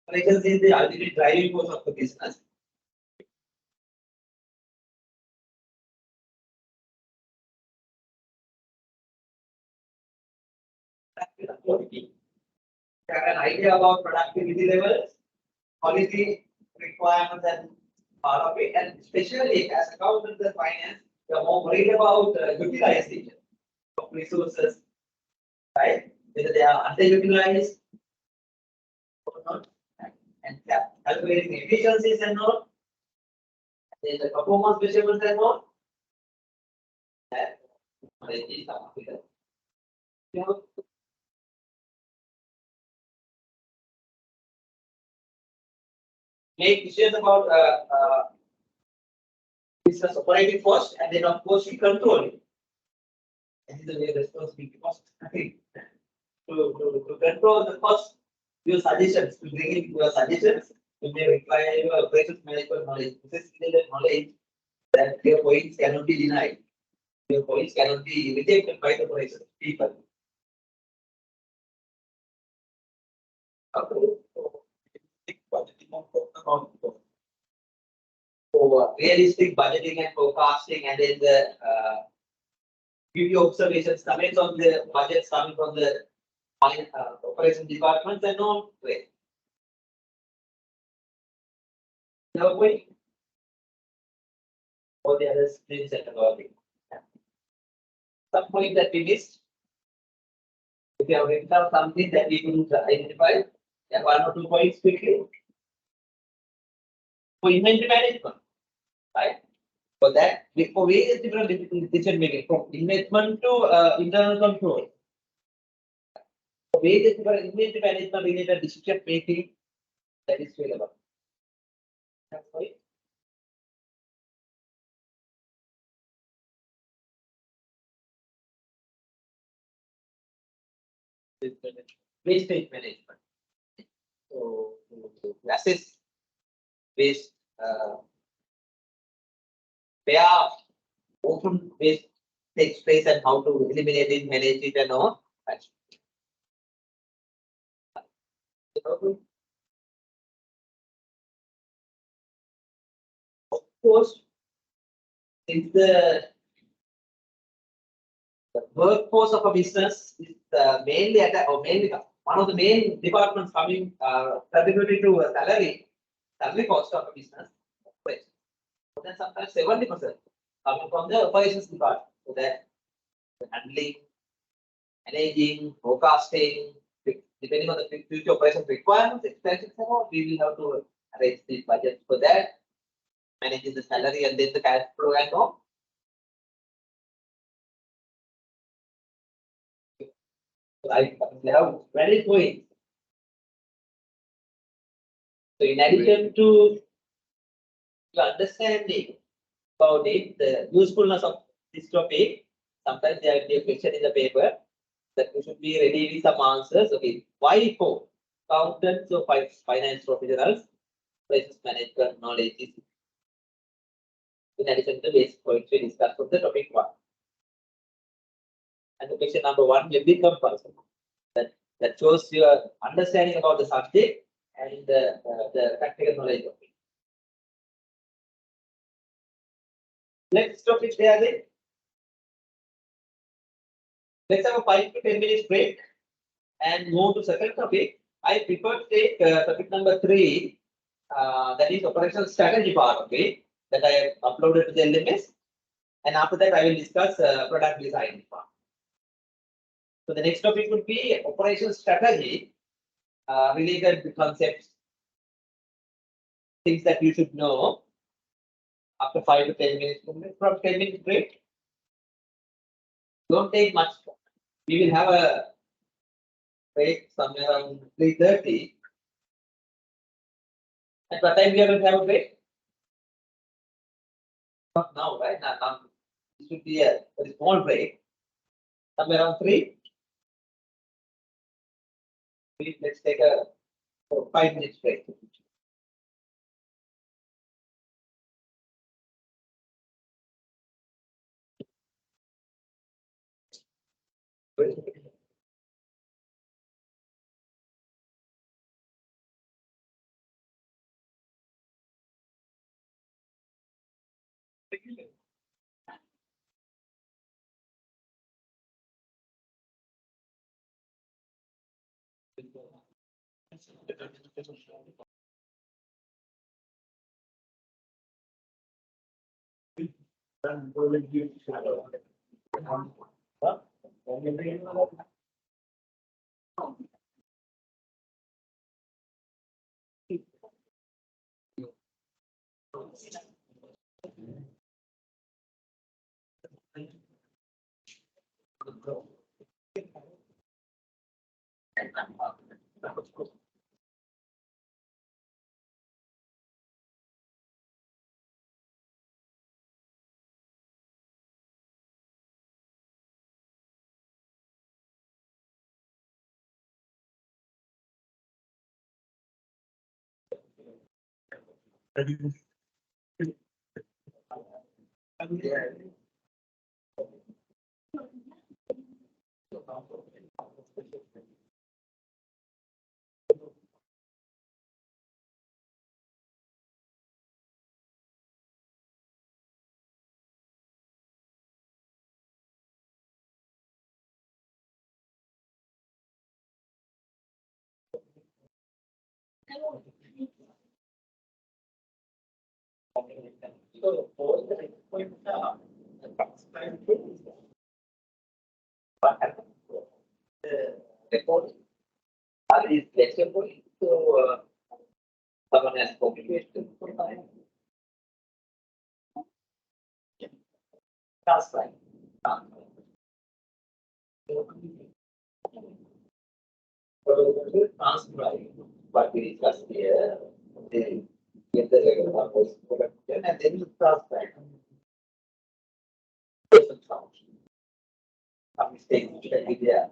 Operations is the ultimate driving force of the business. Have an idea about productivity levels, policy requirements, and part of it, and especially as accountants and finance, we are more worried about utilization of resources, right? Whether they are underutilized or not, and calculating efficiencies and all. Then the performance measurements and all. That is something that you know, make decisions about business operating cost, and then of course you control it. This is the way responsibility cost. To control the cost, your suggestions, to bring in your suggestions, you may require your operations management knowledge. This is related knowledge that your points cannot be denied. Your points cannot be rejected by the operations people. For realistic budgeting and forecasting, and then the give you observations, comments on the budgets coming from the operation departments and all. Wait. Now, wait. All the other streams and about it. Some point that we missed. If you have written down something that we couldn't identify, yeah, 1 or 2 points quickly. For inventory management, right? For that, for various different decision making, from investment to internal control. For various different inventory management related decision making, that is available. That's right. Wastage management. So, to assess waste, where often waste takes place and how to eliminate it, manage it, and all. Of course, since the workforce of a business is mainly at or mainly one of the main departments coming contributing to a salary cost of a business. Then sometimes 70% coming from the operations department. So that handling, managing, forecasting, depending on the future operations requirements, expenses, and all, we will have to arrange the budget for that, managing the salary and then the cash flow and all. I have valid points. So in addition to understanding about it, the usefulness of this topic, sometimes there will be a question in the paper that you should be ready with some answers. Okay, why for accountants or finance professionals, business management knowledge is in addition to the basic points we discussed from the topic 1. And the question number 1 will be compulsory. That shows your understanding about the subject and the practical knowledge of it. Let's stop it there then. Let's have a 5 to 10 minutes break and move to second topic. I prefer to take topic number 3, that is operational strategy part of it, that I have uploaded to the LMS. And after that, I will discuss product design part. So the next topic would be operational strategy related concepts, things that you should know after 5 to 10 minutes. From 10 minutes break. Don't take much. We will have a break somewhere around 3:30. At what time we are going to have a break? Not now, right? Now it should be a very small break. Somewhere around 3. Let's take a 5 minutes break. What happened? The recording is flexible, so someone has communication for time. That's right. Transcribe what we discussed here, then get the regular numbers production, and then you transcribe. Person sound. Some mistakes which can be there.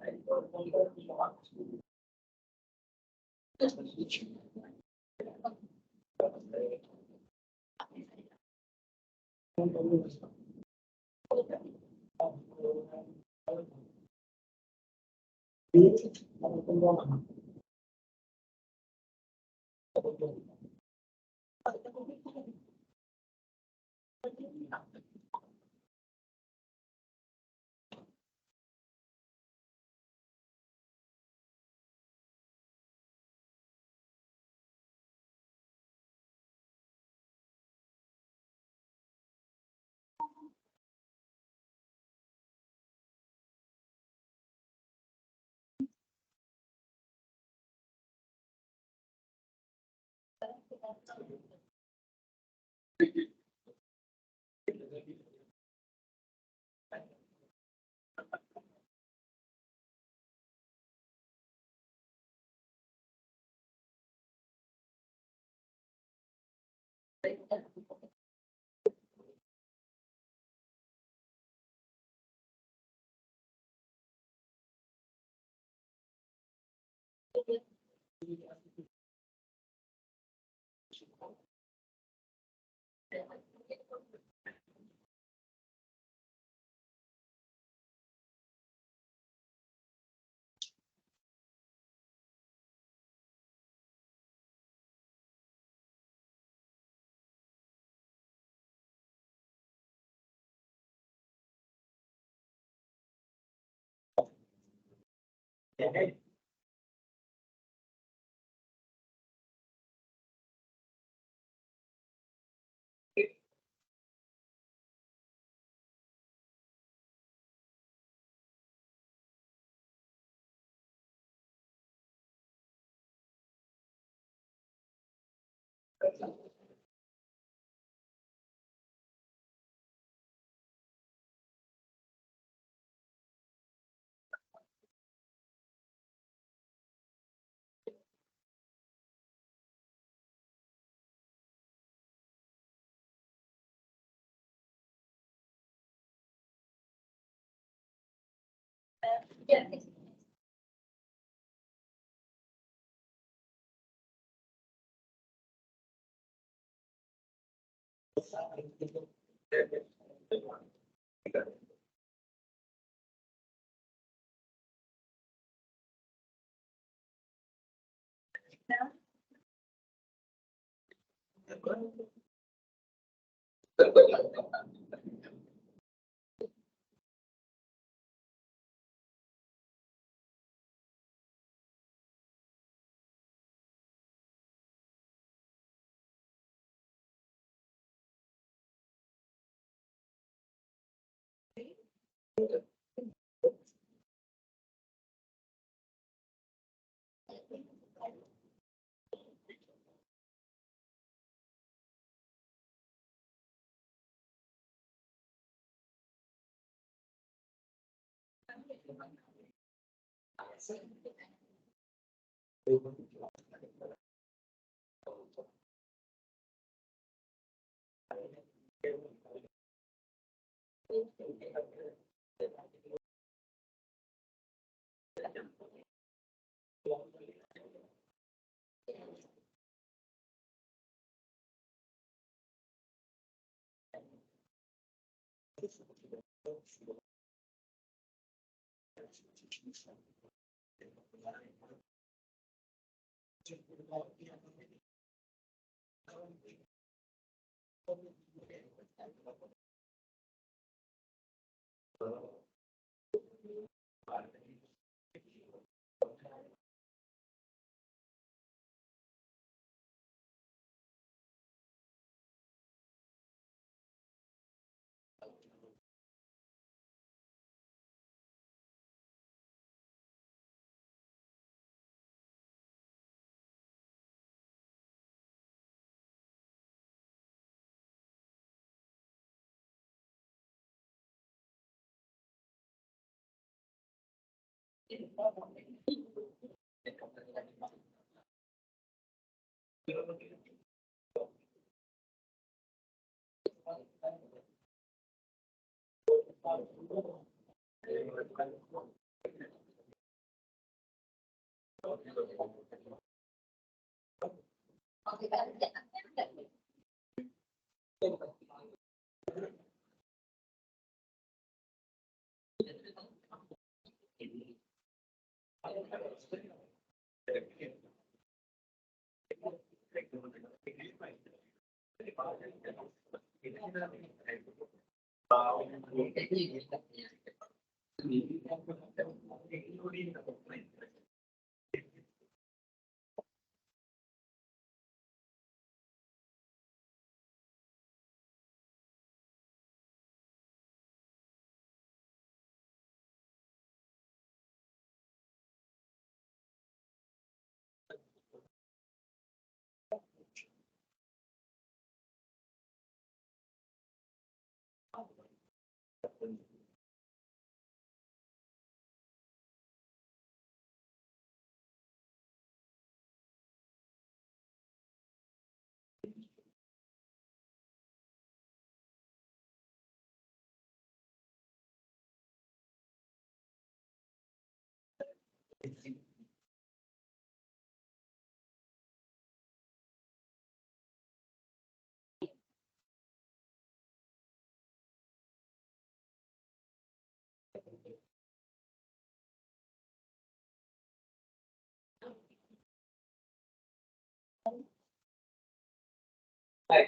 Right,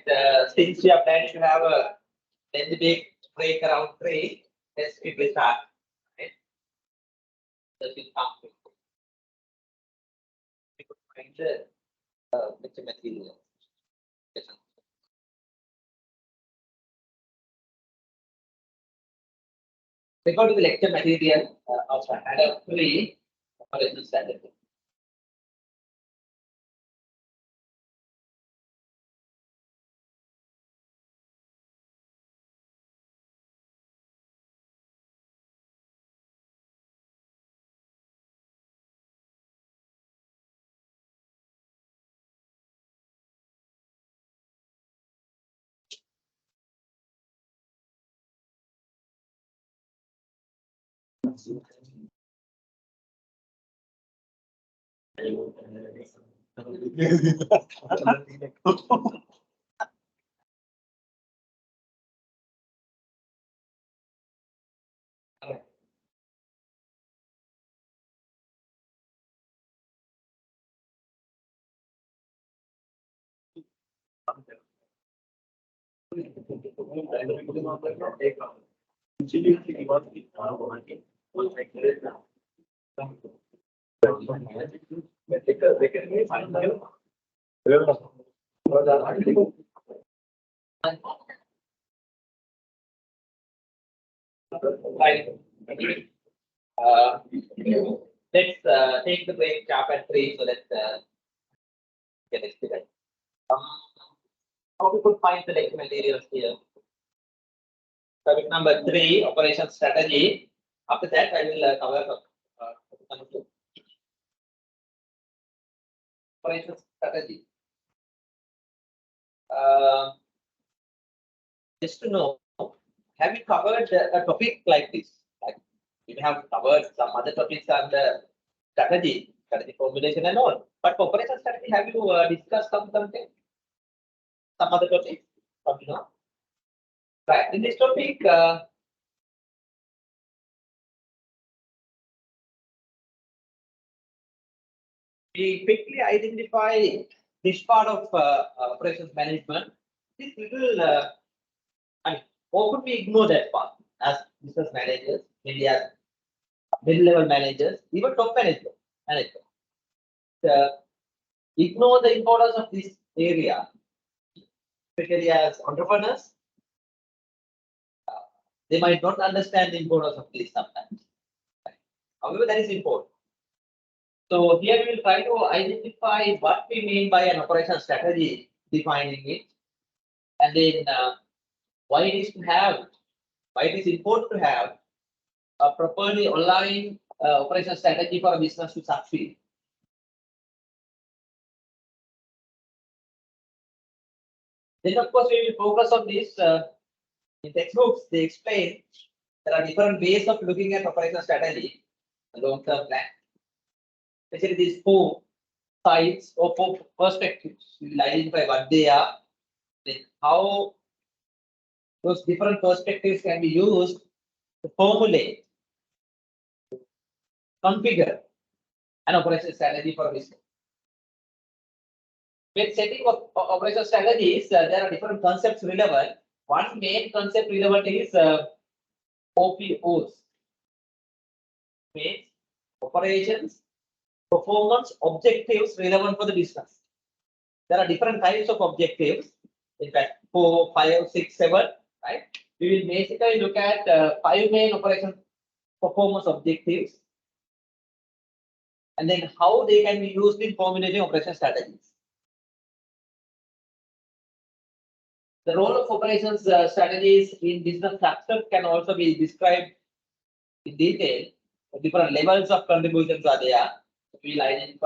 since we are planning to have a lengthy big break around 3, let's quickly start. Right? This will come. We could find the lecture material. Record to the lecture material of standard 3 for lesson standard 2. Right. Let's take the break chapter 3 so that get experience. How we could find the lecture materials here. Topic number 3, operation strategy. After that, I will cover number 2. Operation strategy. Just to know, have you covered a topic like this? Like you may have covered some other topics on the strategy formulation and all. But for operation strategy, have you discussed something? Some other topics? Probably not. Right. In this topic, we quickly identify this part of operations management. This little, I mean, or could we ignore that part as business managers, maybe as mid-level managers, even top managers? Ignore the importance of this area, especially as entrepreneurs. They might not understand the importance of this sometimes. However, that is important. So here we will try to identify what we mean by an operational strategy, defining it, and then why it is important to have a properly aligned operational strategy for a business to succeed. Then, of course, we will focus on this. In textbooks, they explain there are different ways of looking at operational strategy, long-term plan. Especially these 4 sides or 4 perspectives. We will identify what they are, then how those different perspectives can be used to formulate, configure an operational strategy for business. When setting up operational strategies, there are different concepts relevant. One main concept relevant is OPOs, means operations, performance, objectives relevant for the business. There are different types of objectives. In fact, 4, 5, 6, 7. Right? We will basically look at 5 main operation performance objectives, and then how they can be used in formulating operation strategies. The role of operations strategies in business success can also be described in detail. Different levels of contributions are there. We will identify